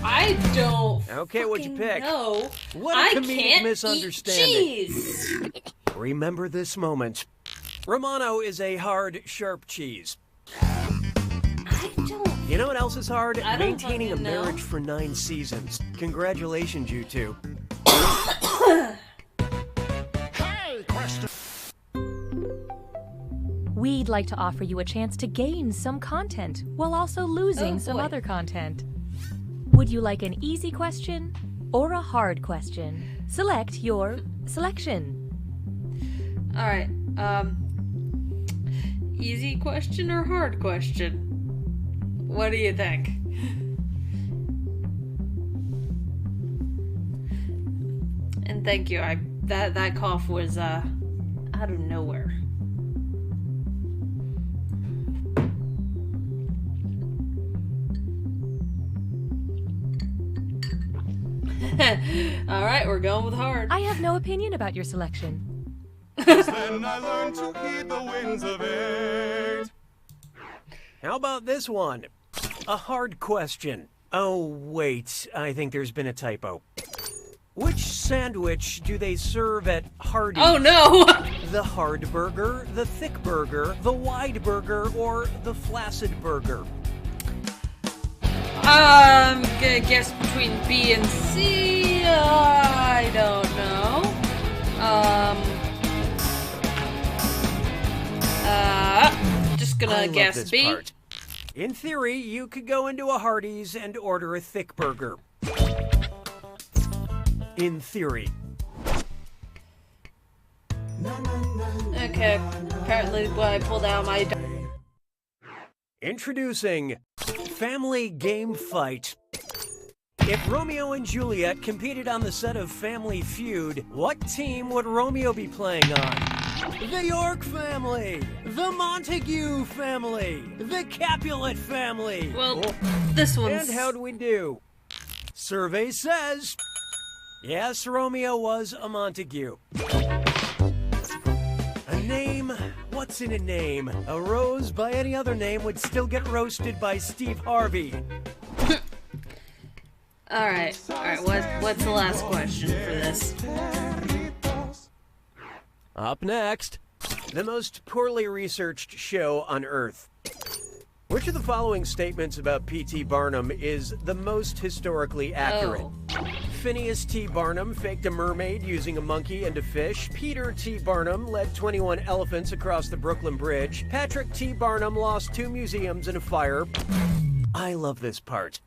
I don't. Okay, what'd you pick? No, What a I comedic can't misunderstanding. eat cheese. Remember this moment. Romano is a hard, sharp cheese. You know what else is hard? I don't Maintaining a fucking know. marriage for 9 seasons. Congratulations, you two. Hey, question. We'd like to offer you a chance to gain some content while also losing Oh, some boy. other content. Would you like an easy question or a hard question? Select your selection. All right. Easy question or hard question? What do you think? And thank you. That cough was out of nowhere. All right, we're going with hard. I have no opinion about your selection. Then I learned to heed the winds of 8. How about this one? A hard question. Oh, wait. I think there's been a typo. Which sandwich do they serve at Hardee's? Oh, no! The hard burger, the thick burger, the wide burger, or the flaccid burger? I'm gonna guess between B and C. I don't know. Just I gonna love guess this B. part. In theory, you could go into a Hardee's and order a thick burger. In theory. Okay, apparently when I pulled out my... Introducing Family Game Fight. If Romeo and Juliet competed on the set of Family Feud, what team would Romeo be playing on? The York family, the Montague family, the Capulet family. Well, this one's... And how'd we do? Survey says, yes, Romeo was a Montague. A name? What's in a name? A rose by any other name would still get roasted by Steve Harvey. Alright, what's the last question for this? Up next, the most poorly researched show on Earth. Which of the following statements about P.T. Barnum is the most historically accurate? Phineas T. Barnum faked a mermaid using a monkey and a fish. Peter T. Barnum led 21 elephants across the Brooklyn Bridge. Patrick T. Barnum lost 2 museums in a fire. I love this part.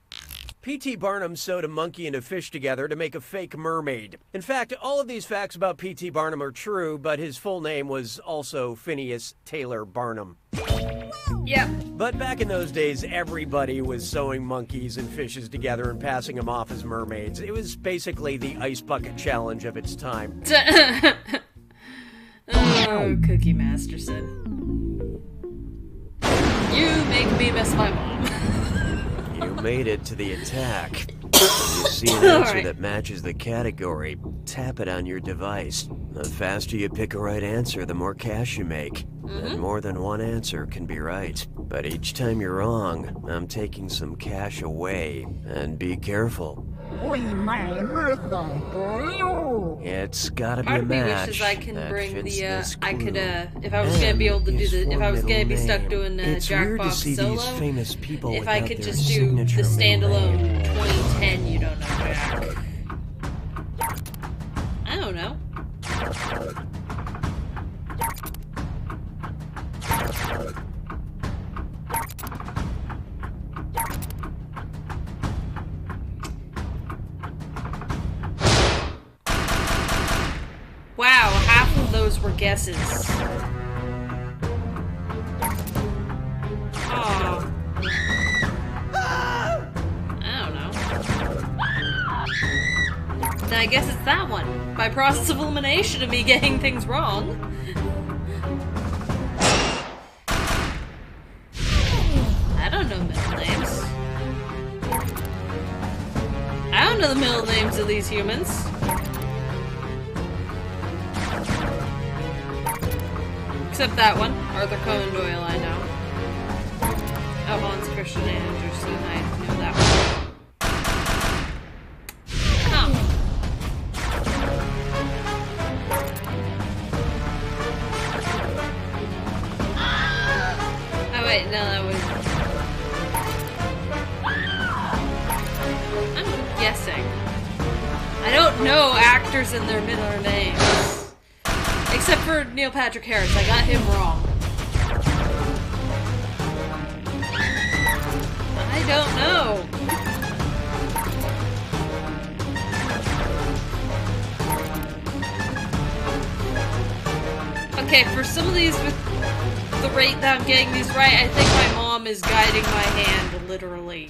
P.T. Barnum sewed a monkey and a fish together to make a fake mermaid. In fact, all of these facts about P.T. Barnum are true, but his full name was also Phineas Taylor Barnum. Yep. But back in those days, everybody was sewing monkeys and fishes together and passing them off as mermaids. It was basically the ice bucket challenge of its time. Oh, Cookie Masterson. You make me miss my mom. You made it to the attack. When you see an answer that matches the category, tap it on your device. The faster you pick a right answer, the more cash you make. And more than one answer can be right. But each time you're wrong, I'm taking some cash away. And be careful. It's gotta be Part a of me match. wishes I can that bring fits the, this I could, clue. if I was gonna be able to do the, if I was gonna be stuck doing It's weird to Jackbox see solo, these famous people if I without could their just do the signature standalone middle name. 2010 You Don't Know Jack. I don't know. Wow, half of those were guesses. Oh. I don't know. Then I guess it's that one. By process of elimination of me getting things wrong. I don't know middle names. I don't know the middle names of these humans. Except that one. Arthur Conan Doyle, I know. Oh, Hans Christian Andersen, I knew that one. Huh. Oh wait, no, that was... I'm guessing. I don't know actors and their middle names. Except for Neil Patrick Harris, I got him wrong. I don't know. Okay, for some of these with the rate that I'm getting these right, I think my mom is guiding my hand, literally.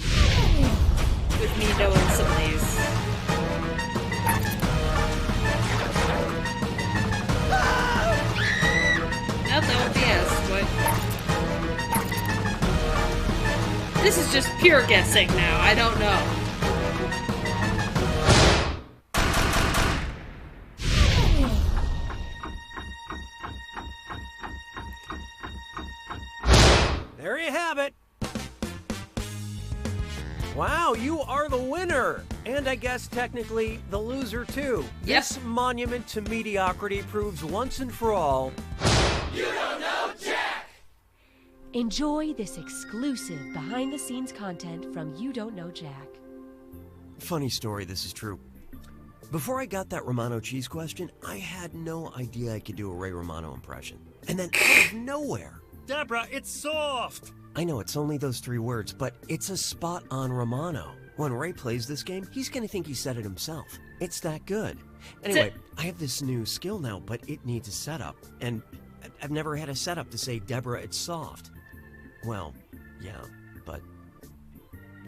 With me knowing some of these. Nope, that won't be S. What? This is just pure guessing now. I don't know. There you have it. Wow, you are the winner! And I guess technically the loser too. Yep. This monument to mediocrity proves once and for all... You don't know Jack! Enjoy this exclusive behind-the-scenes content from You Don't Know Jack. Funny story, this is true. Before I got that Romano cheese question, I had no idea I could do a Ray Romano impression. And then out of nowhere... Deborah, it's soft! I know it's only those 3 words, but it's a spot-on Romano. When Ray plays this game, he's gonna think he said it himself. It's that good. Anyway, I have this new skill now, but it needs a setup. And I've never had a setup to say, Deborah, it's soft. Well, yeah, but...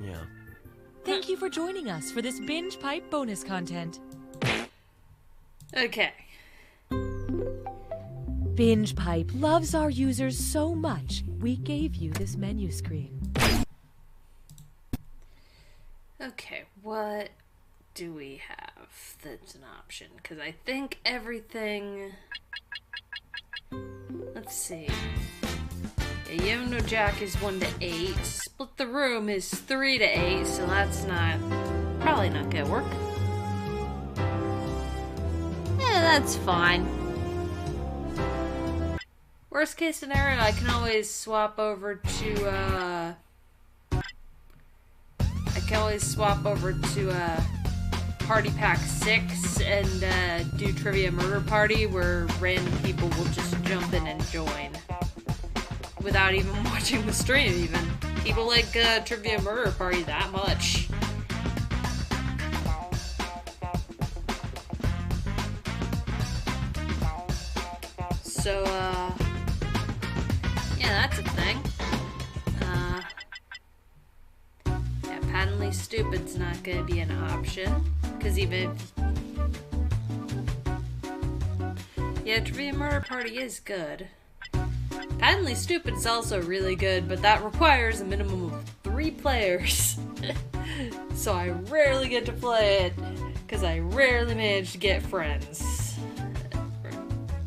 yeah. Thank you for joining us for this Binge Pipe bonus content. Okay. Binge Pipe loves our users so much, we gave you this menu screen. Okay, what do we have that's an option? Because I think everything... Let's see. Yeah, You Don't Know Jack is 1 to 8. Split the Room is 3 to 8, so that's not... probably not gonna work. Yeah, that's fine. Worst case scenario, I can always swap over to, Party Pack 6 and, do Trivia Murder Party, where random people will just jump in and join. Without even watching the stream, even. People like, Trivia Murder Party that much. So, yeah, that's a thing. Yeah, patently stupid's not gonna be an option. Because even if... Yeah, Trivia Murder Party is good. Patently Stupid is also really good, but that requires a minimum of 3 players. So I rarely get to play it, because I rarely manage to get friends.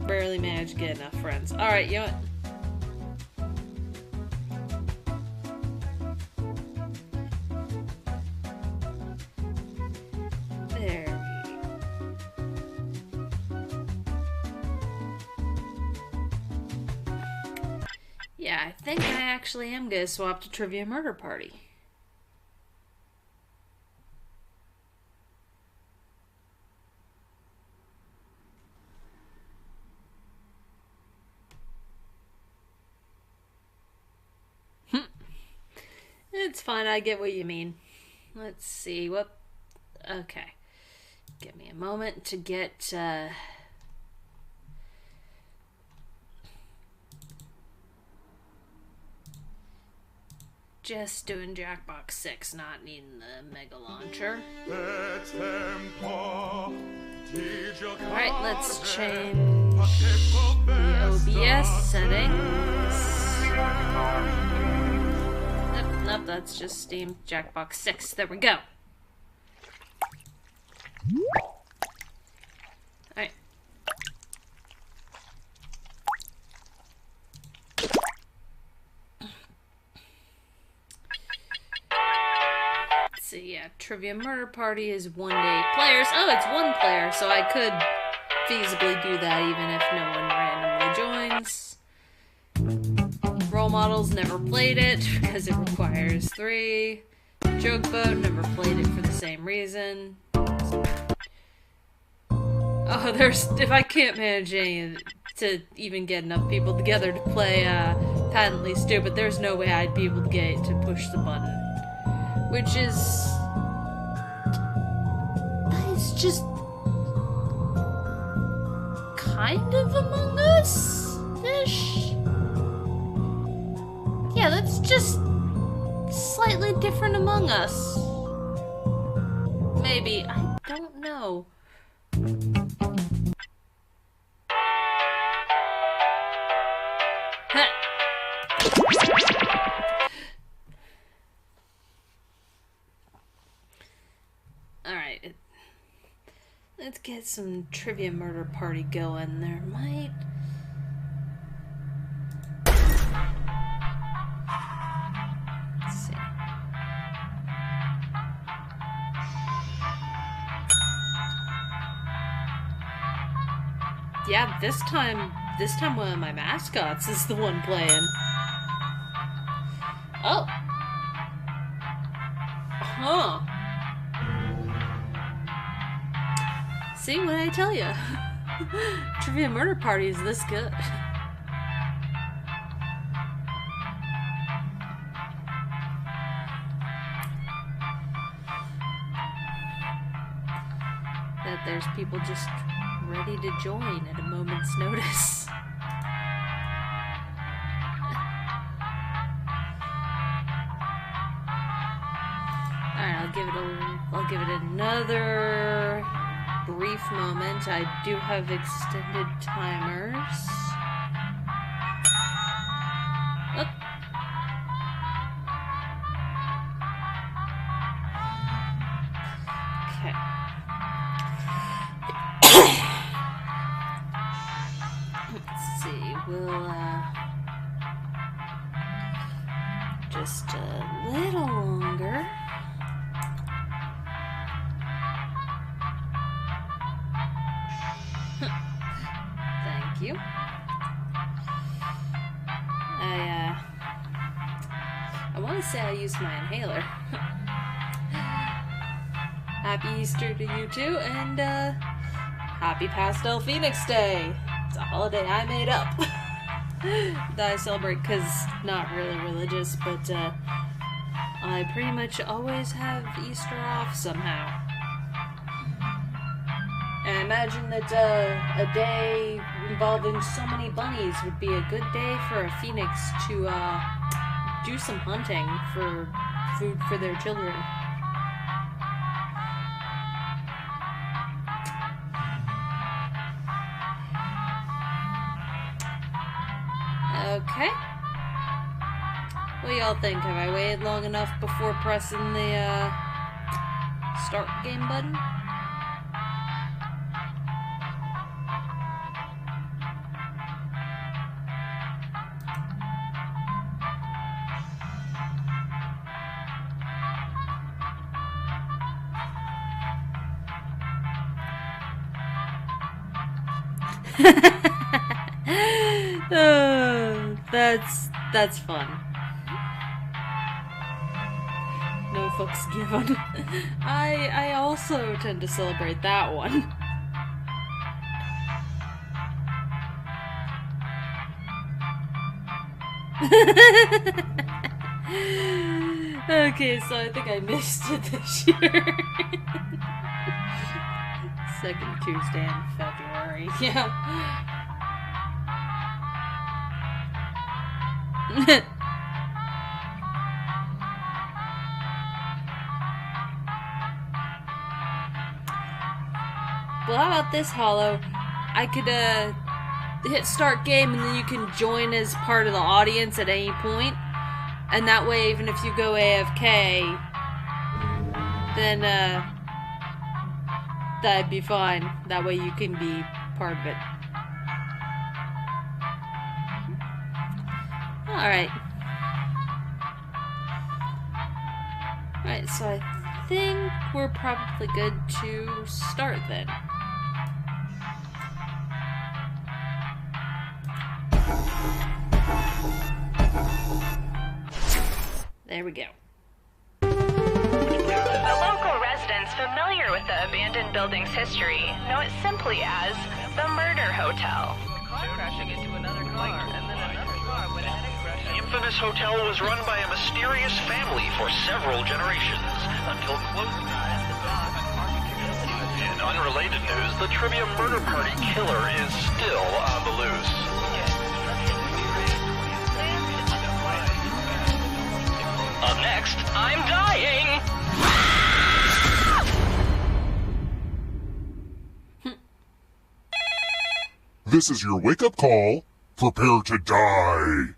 Rarely manage to get enough friends. Alright, you know what? Yeah, I think I actually am gonna swap to Trivia Murder Party. It's fine, I get what you mean. Let's see, what... Okay. Give me a moment to get, just doing Jackbox 6, not needing the Mega Launcher. Alright, let's change the OBS settings. Nope, that's just Steam Jackbox 6. There we go. Alright. Let's see, yeah, Trivia Murder Party is 1 to 8 players. Oh, it's 1 player, so I could feasibly do that even if no one randomly joins. Role Models, never played it because it requires 3. Joke Boat, never played it for the same reason. Oh, if I can't manage to even get enough people together to play Patently Stupid, there's no way I'd be able to get to push the button. Which is... It's just... kind of Among Us-ish? Yeah, that's just slightly different Among Us. Maybe. I don't know. Alright. Let's get some Trivia Murder Party going. There might... Yeah, this time one of my mascots is the one playing. Oh. Huh. See what I tell ya? Trivia Murder Party is this good. That there's people just ready to join at a moment's notice. Alright, I'll give it another brief moment. I do have extended timers. Oh. Okay. Let's see, we'll just a little longer. Thank you. I want to say I used my inhaler. Happy Easter to you too, and happy Pastel Phoenix Day. It's a holiday I made up that I celebrate because not really religious, but I pretty much always have Easter off somehow. And I imagine that a day involving so many bunnies would be a good day for a phoenix to do some hunting for food for their children. Okay. What do y'all think? Have I waited long enough before pressing the start game button? Oh, that's fun. No fucks given. I also tend to celebrate that one. Okay, so I think I missed it this year. Second Tuesday in February. Yeah. Well, how about this, Hollow? I could hit start game and then you can join as part of the audience at any point. And that way, even if you go AFK, then that'd be fine. That way you can be part of it. Alright. Alright, so I think we're probably good to start then. There we go. The local residents familiar with the abandoned building's history know it simply as the Murder Hotel. Crashing into another car, and then another car went ahead and crashed. The infamous hotel was run by a mysterious family for several generations, until close ties to dock. In unrelated news, the trivia murder party killer is still on the loose. Up next, I'm dying! This is your wake-up call. Prepare to die.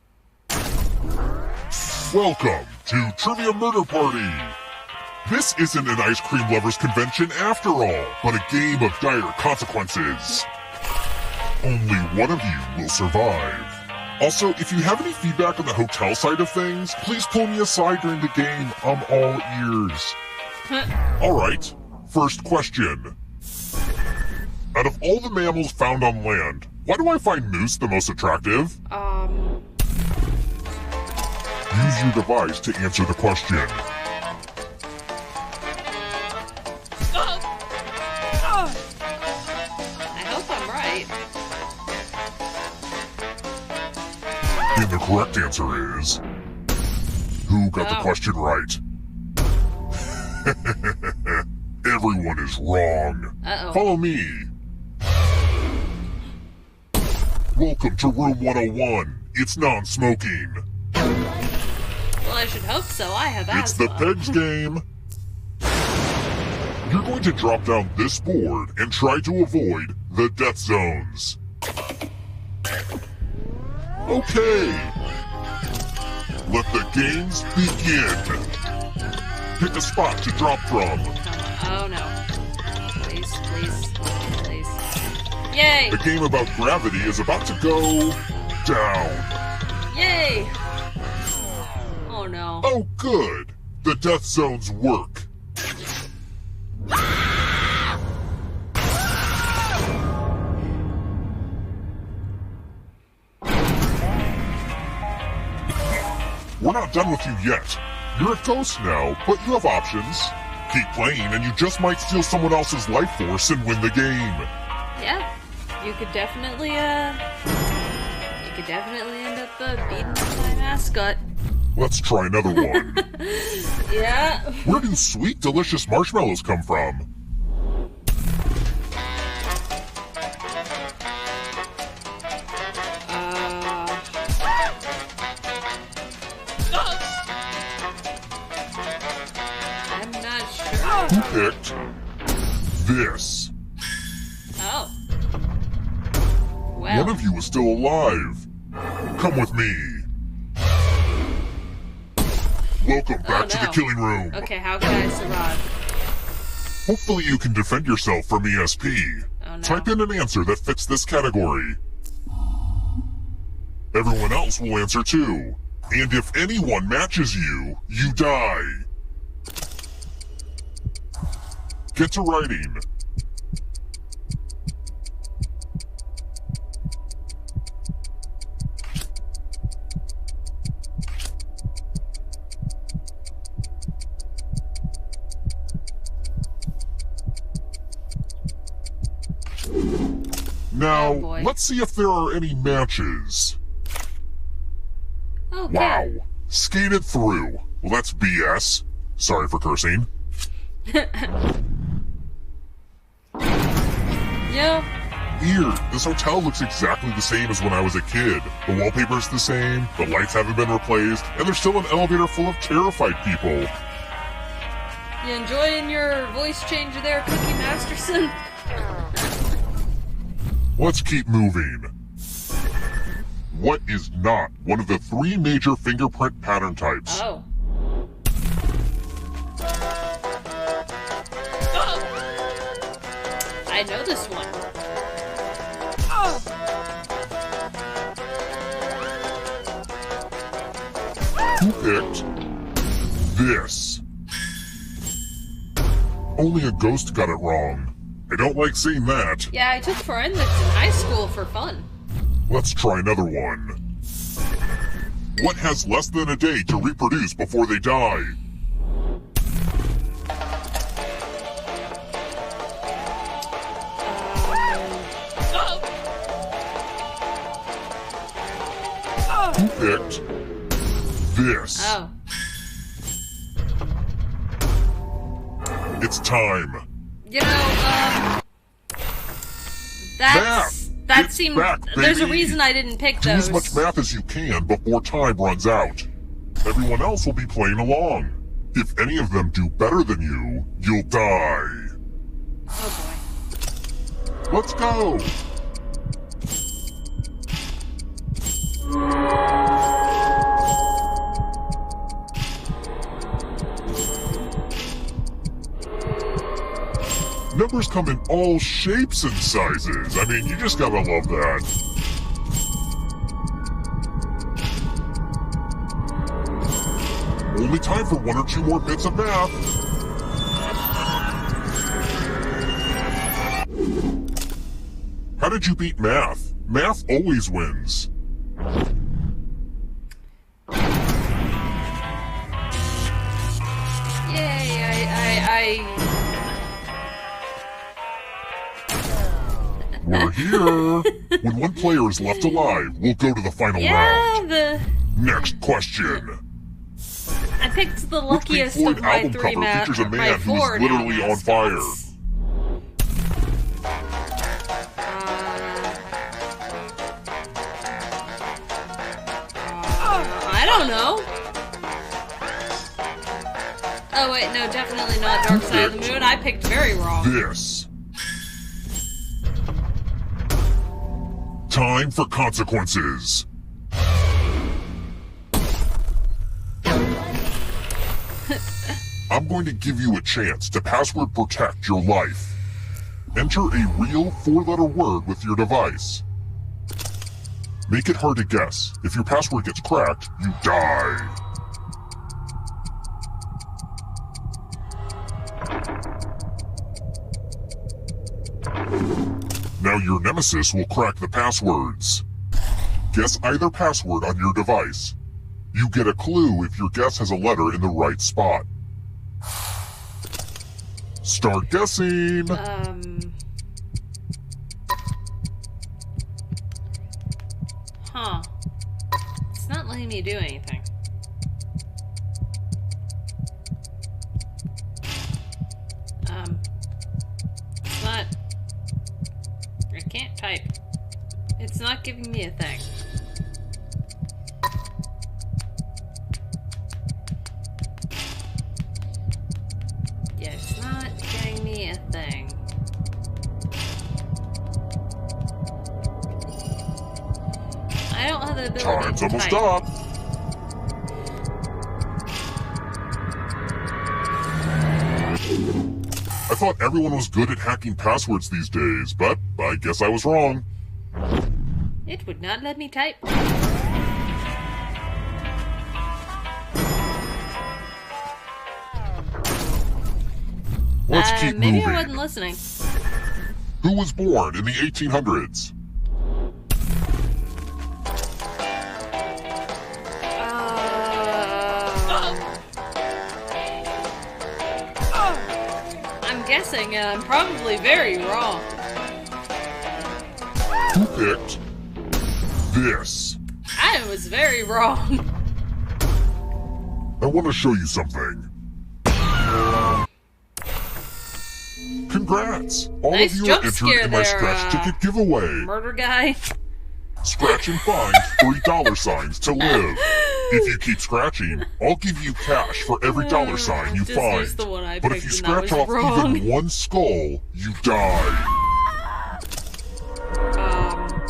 Welcome to Trivia Murder Party. This isn't an ice cream lovers convention after all, but a game of dire consequences. Only one of you will survive. Also, if you have any feedback on the hotel side of things, please pull me aside during the game. I'm all ears. Alright, first question. Out of all the mammals found on land, why do I find moose the most attractive? Use your device to answer the question. I hope I'm right. And the correct answer is... Who got the question right? Everyone is wrong. Uh-oh. Follow me. Welcome to room 101. It's non-smoking. Well, I should hope so. I have asthma. It's the Pegs game. You're going to drop down this board and try to avoid the death zones. Okay. Let the games begin. Pick a spot to drop from. Oh no. Please, please, please. Yay! The game about gravity is about to go down. Yay! Oh no. Oh good. The death zones work. We're not done with you yet. You're a ghost now, but you have options. Keep playing and you just might steal someone else's life force and win the game. Yeah. You could definitely end up beating up my mascot. Let's try another one. Yeah. Where do sweet, delicious marshmallows come from? picked this? Oh. Well. One of you is still alive. Come with me. Welcome back to the killing room. Okay, how can I survive? Hopefully you can defend yourself from ESP. Oh, no. Type in an answer that fits this category. Everyone else will answer too. And if anyone matches you, you die. Get to writing. Now, let's see if there are any matches. Okay. Wow. Skated through. Well, that's BS. Sorry for cursing. Yeah. Here, this hotel looks exactly the same as when I was a kid. The wallpaper's the same, the lights haven't been replaced, and there's still an elevator full of terrified people. You enjoying your voice change there, Cookie Masterson? Let's keep moving. What is not one of the 3 major fingerprint pattern types? Oh. I know this one. Who picked this? Only a ghost got it wrong. I don't like seeing that. Yeah, I took forensics in high school for fun. Let's try another one. What has less than a day to reproduce before they die? Who picked this? Oh. It's time. You know, that seemed. There's a reason I didn't pick Do those. as much math as you can before time runs out. Everyone else will be playing along. If any of them do better than you, you'll die. Oh boy. Let's go! Numbers come in all shapes and sizes. I mean, you just gotta love that. Only time for 1 or 2 more bits of math. How did you beat math? Math always wins. Yay, We're here. When one player is left alive, we'll go to the final round. Next question. I picked the Which Pink luckiest Floyd of my album 3 cover features a man who is literally on fire? I don't know. Oh wait, no, definitely not Dark Side of the Moon. I picked very wrong. This. Time for consequences. I'm going to give you a chance to password protect your life. Enter a real 4-letter word with your device. Make it hard to guess. If your password gets cracked, you die. Now your nemesis will crack the passwords. Guess either password on your device. You get a clue if your guess has a letter in the right spot. Start guessing! Huh. It's not letting me do anything. It's not... I can't type. It's not giving me a thing. Yeah, it's not... I don't have the ability Time's to almost type. up. I thought everyone was good at hacking passwords these days, but I guess I was wrong. It would not let me type. Let's keep moving. Maybe I wasn't listening. Who was born in the 1800s? I'm guessing, and I'm probably very wrong. Who picked this? I was very wrong. I want to show you something. Congrats! All Nice of you are jump entered scare in my there, scratch ticket giveaway. Murder guy. Scratch and find $3 to live. If you keep scratching, I'll give you cash for every $sign you Just find. use the one I But if picked you and that scratch was off wrong. even one skull, you die.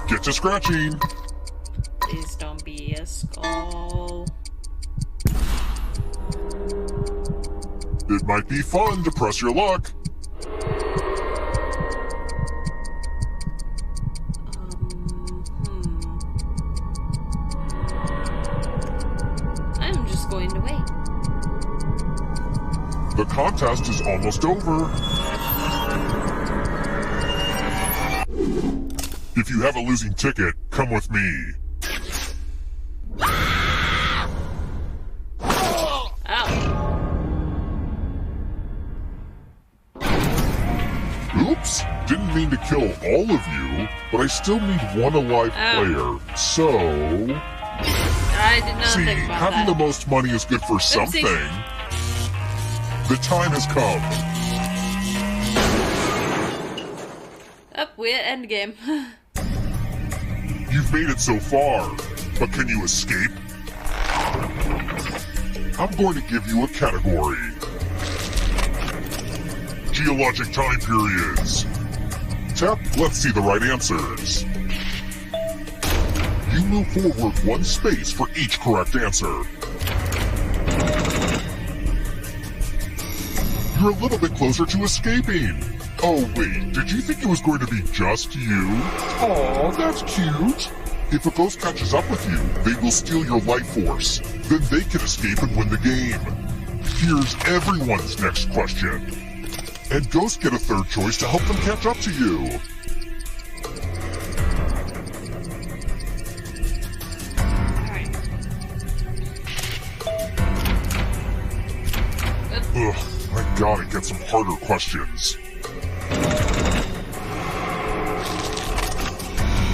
Get to scratching. Please don't be a skull. It might be fun to press your luck. I'm just going to wait. The contest is almost over. If you have a losing ticket, come with me. Oops, didn't mean to kill all of you, but I still need one alive player, so... I did not See, think about having that. the most money is good for something. The time has come. Up, we're at endgame. You've made it so far, but can you escape? I'm going to give you a category. Geologic time periods. Tap, let's see the right answers. You move forward one space for each correct answer. You're a little bit closer to escaping. Oh wait, did you think it was going to be just you? Aw, that's cute. If a ghost catches up with you, they will steal your life force. Then they can escape and win the game. Here's everyone's next question. And ghosts get a third choice to help them catch up to you. Ugh, I gotta get some harder questions.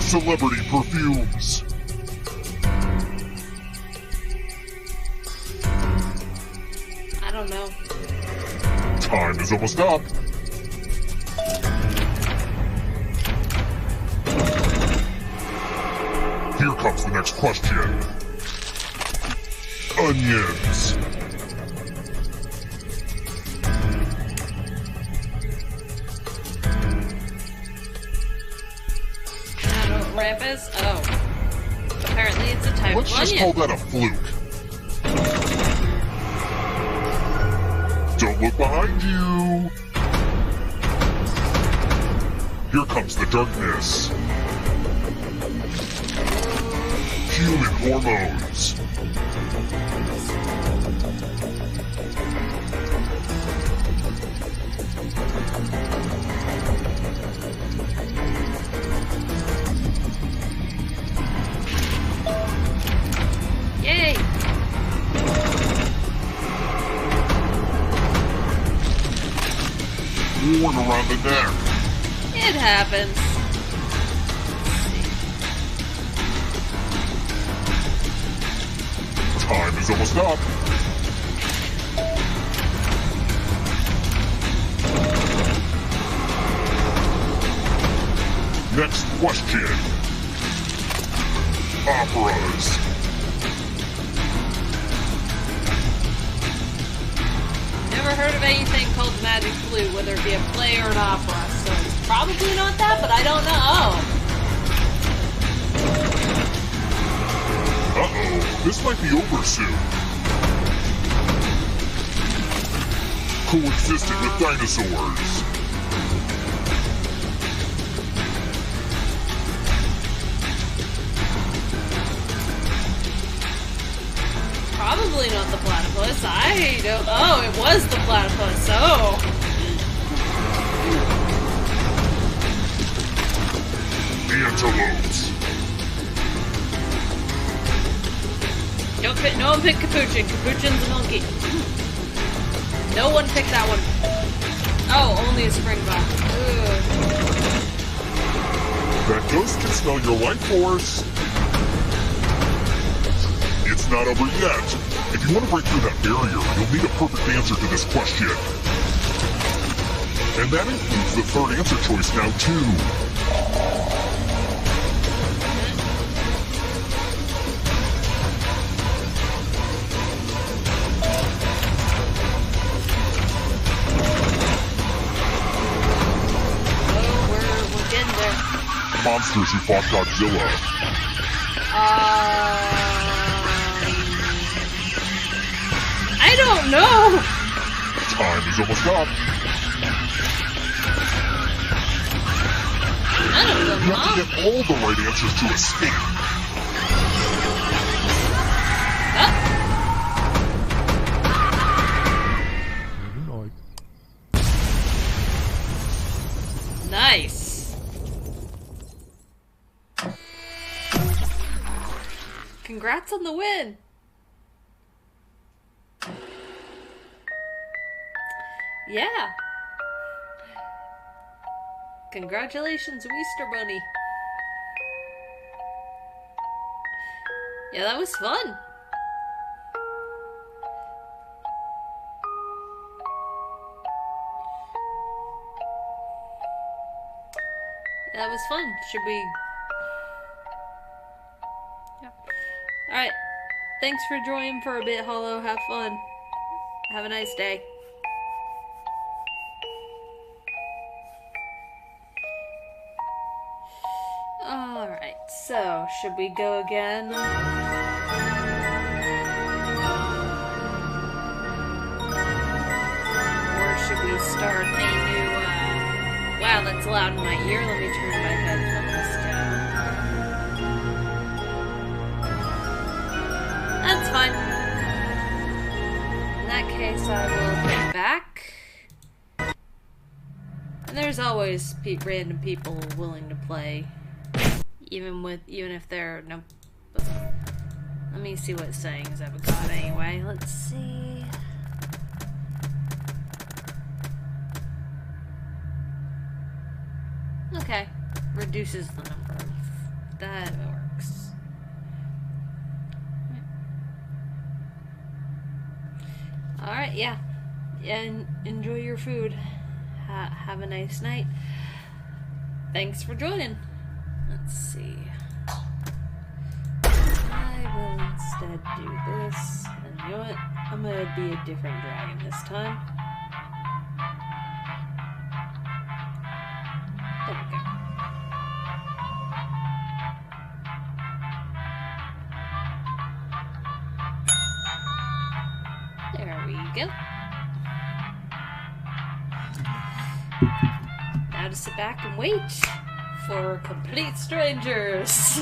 Celebrity perfumes. I don't know. Time is almost up. Here comes the next question. Onions. I don't know what ramp is. Oh. Apparently it's a type Let's of just onion. call that a fluke. Don't look behind you. Here comes the darkness. Human hormones. Yay! Worn around the neck. It happens. Time is almost up. Next question. Operas. Never heard of anything called Magic Blue, whether it be a play or an opera, so it's probably not that, but I don't know. This might be over soon. Coexisting with dinosaurs. Probably not the platypus. I don't. Oh, it was the platypus. Oh. Antelopes. No one picked Capuchin. Capuchin's a monkey. No one picked that one. Oh, only a springbok. That ghost can smell your life force. It's not over yet. If you want to break through that barrier, you'll need a perfect answer to this question. And that includes the third answer choice now, too. Monsters who fought Godzilla. I don't know. Time is almost up. None of them, You have to get all the right answers to escape. Nice. Congrats on the win! Yeah! Congratulations, Easter Bunny! Yeah, that was fun! Yeah, that was fun. Should we... Alright, thanks for joining for a bit, Hollow. Have fun. Have a nice day. Alright, so, should we go again? Or should we start a new, wow, that's loud in my ear. Let me turn my headphones down. That's fine. In that case, I will get back. And there's always random people willing to play, even if they're no. Let me see what settings I've got anyway. Let's see. Okay, reduces the number. That works. Alright, yeah. And enjoy your food. Have a nice night. Thanks for joining. Let's see. I will instead do this. And you know what? I'm gonna be a different dragon this time. There we go. There we go. Now to sit back and wait for complete strangers.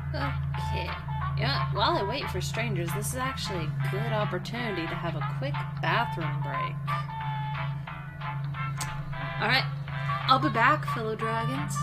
Okay. Yeah, while I wait for strangers, this is actually a good opportunity to have a quick bathroom break. Alright, I'll be back, fellow dragons.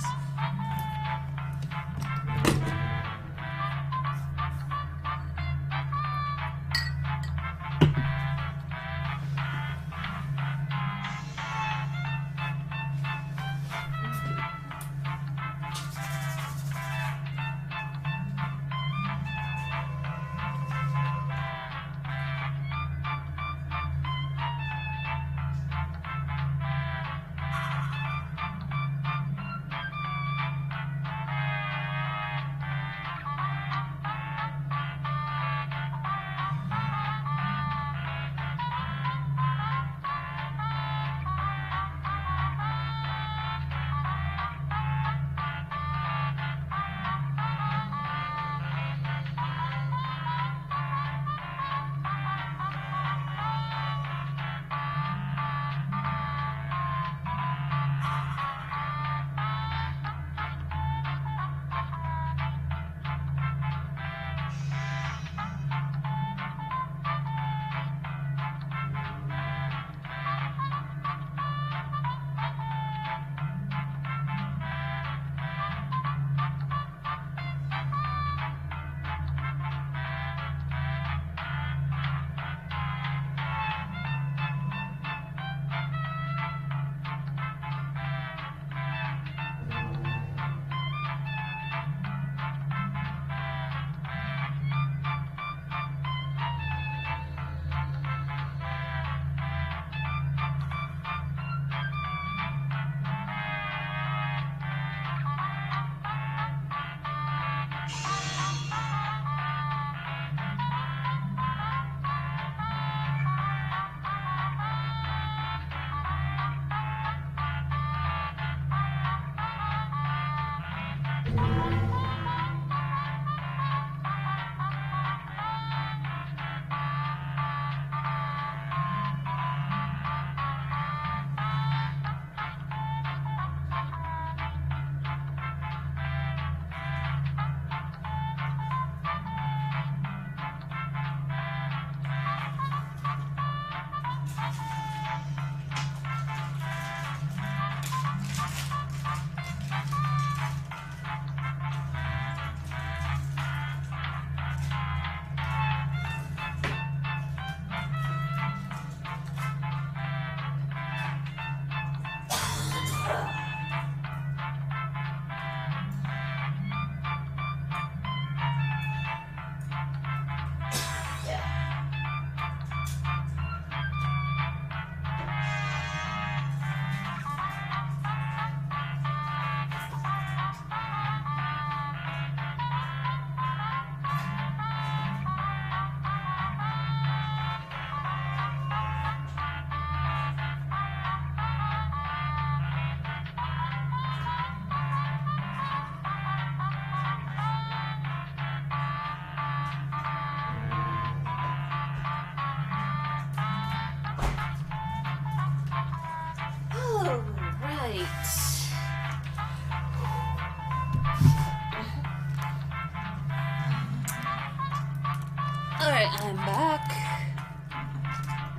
Alright, I'm back.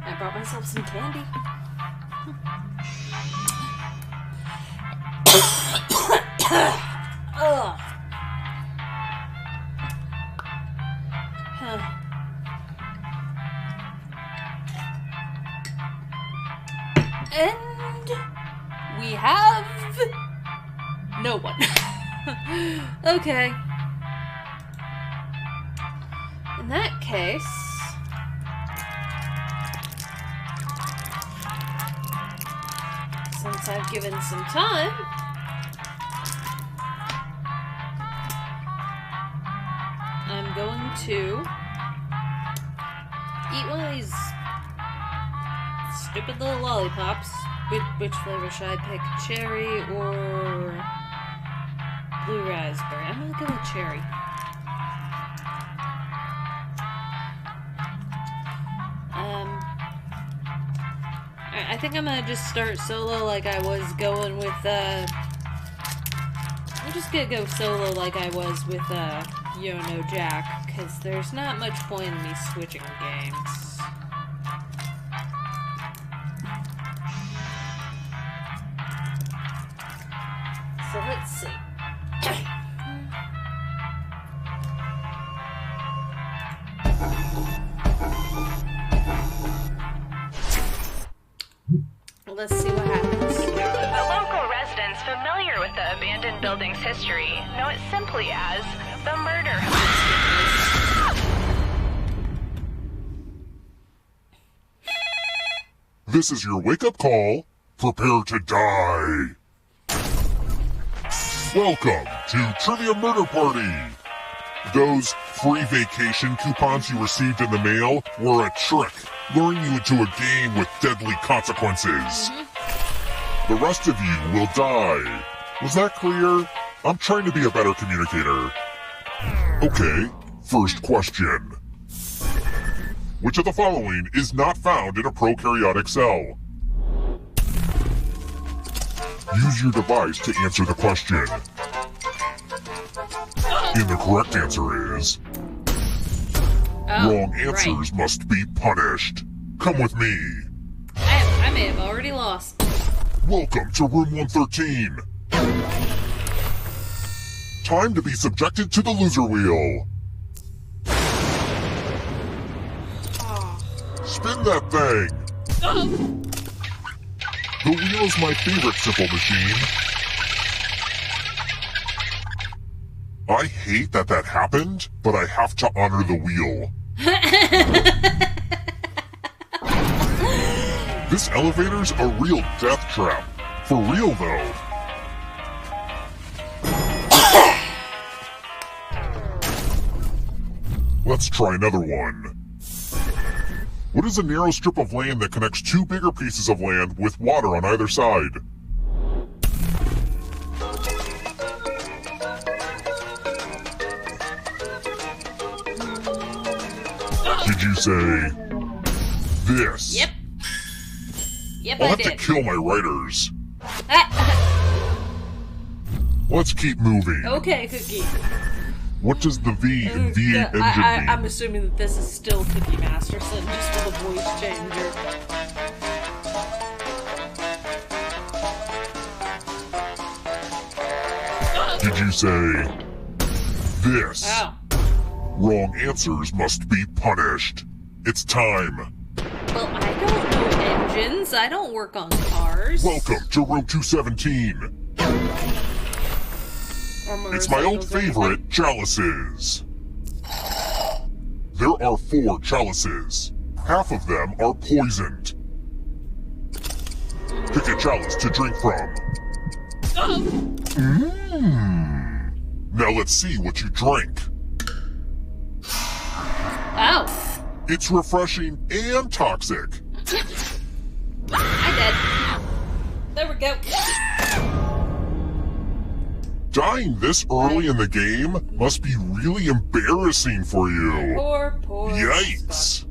I brought myself some candy. Ugh. Huh. And we have no one. Okay. In that case, since I've given some time, I'm going to eat one of these stupid little lollipops. Which flavor should I pick? Cherry or blue raspberry? I'm gonna go with cherry. Alright, I think I'm gonna just start solo like I was going with, I'm just gonna go solo like I was with, Yono Jack, because there's not much point in me switching games. So let's see. Let's see what happens. The local residents familiar with the abandoned building's history know it simply as the murder house. This is your wake-up call. Prepare to die. Welcome to Trivia Murder Party. Those free vacation coupons you received in the mail were a trick, luring you into a game with deadly consequences. The rest of you will die. Was that clear? I'm trying to be a better communicator. Okay, first question. Which of the following is not found in a prokaryotic cell? Use your device to answer the question. And the correct answer is... wrong answers must be punished. Come with me. I may have already lost. Welcome to room 113. Time to be subjected to the loser wheel. Spin that thing. The wheel's my favorite simple machine. I hate that happened, but I have to honor the wheel. This elevator's a real death trap. For real, though. Let's try another one. What is a narrow strip of land that connects two bigger pieces of land with water on either side? Did you say this? Yep. Yep, I'll I have did. to kill my writers. Let's keep moving. Okay, Cookie. What does the V in V8 engine mean? I'm assuming that this is still Cookie Masterson, just with a voice changer. Did you say this? Oh. Wrong answers must be punished. It's time. Well, I don't know engines. I don't work on cars. Welcome to room 217. It's my old favorite, chalices. There are 4 chalices. Half of them are poisoned. Pick a chalice to drink from. Now let's see what you drink. Oh. It's refreshing and toxic. I did. There we go. Dying this early in the game must be really embarrassing for you. Poor. Yikes.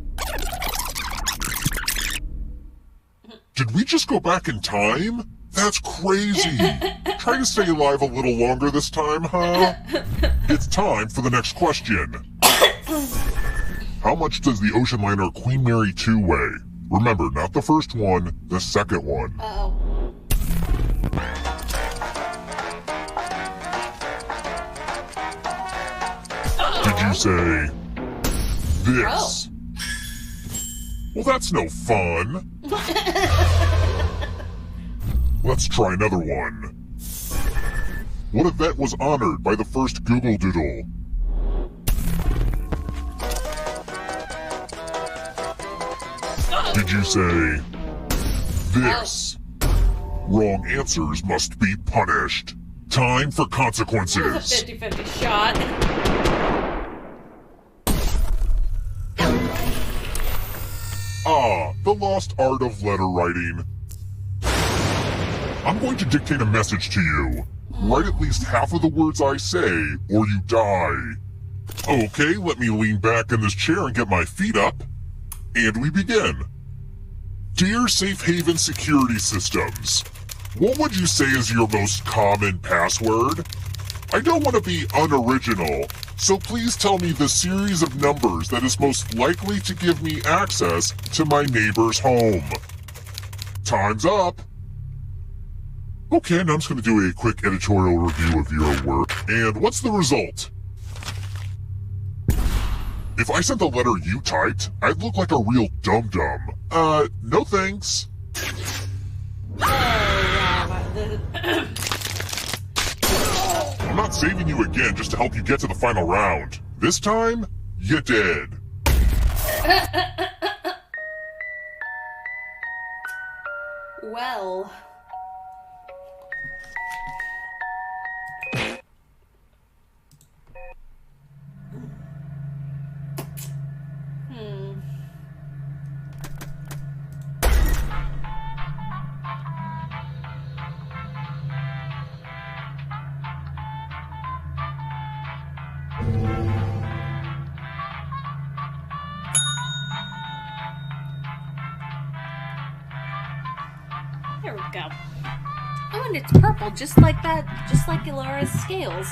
Did we just go back in time? That's crazy. Try to stay alive a little longer this time, huh? It's time for the next question. How much does the ocean liner Queen Mary 2 weigh? Remember, not the first one, the second one. Uh-oh. Did you say this? Well, that's no fun. Let's try another one. What event was honored by the first Google Doodle? Did you say this? Wrong answers must be punished. Time for consequences. 50-50 shot. Ah, the lost art of letter writing. I'm going to dictate a message to you. Write at least half of the words I say, or you die. Okay, let me lean back in this chair and get my feet up. And we begin. Dear Safe Haven Security Systems, what would you say is your most common password? I don't want to be unoriginal, so please tell me the series of numbers that is most likely to give me access to my neighbor's home. Time's up. Okay, now I'm just going to do a quick editorial review of your work. And what's the result? If I sent the letter you typed, I'd look like a real dum-dum. No thanks. I'm not saving you again just to help you get to the final round. This time, you did. Well. There we go. Oh, and it's purple, just like that, just like Ilara's scales.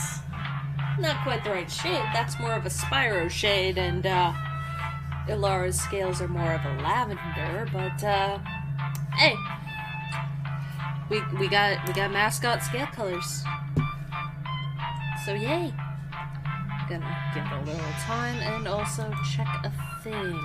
Not quite the right shade, that's more of a Spyro shade, and Ilara's scales are more of a lavender, but hey. We got mascot scale colors. So yay. Gonna give it a little time and also check a thing.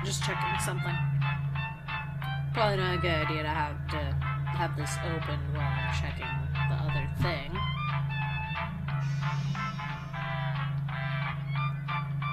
Just checking something. Probably not a good idea to have this open while I'm checking the other thing.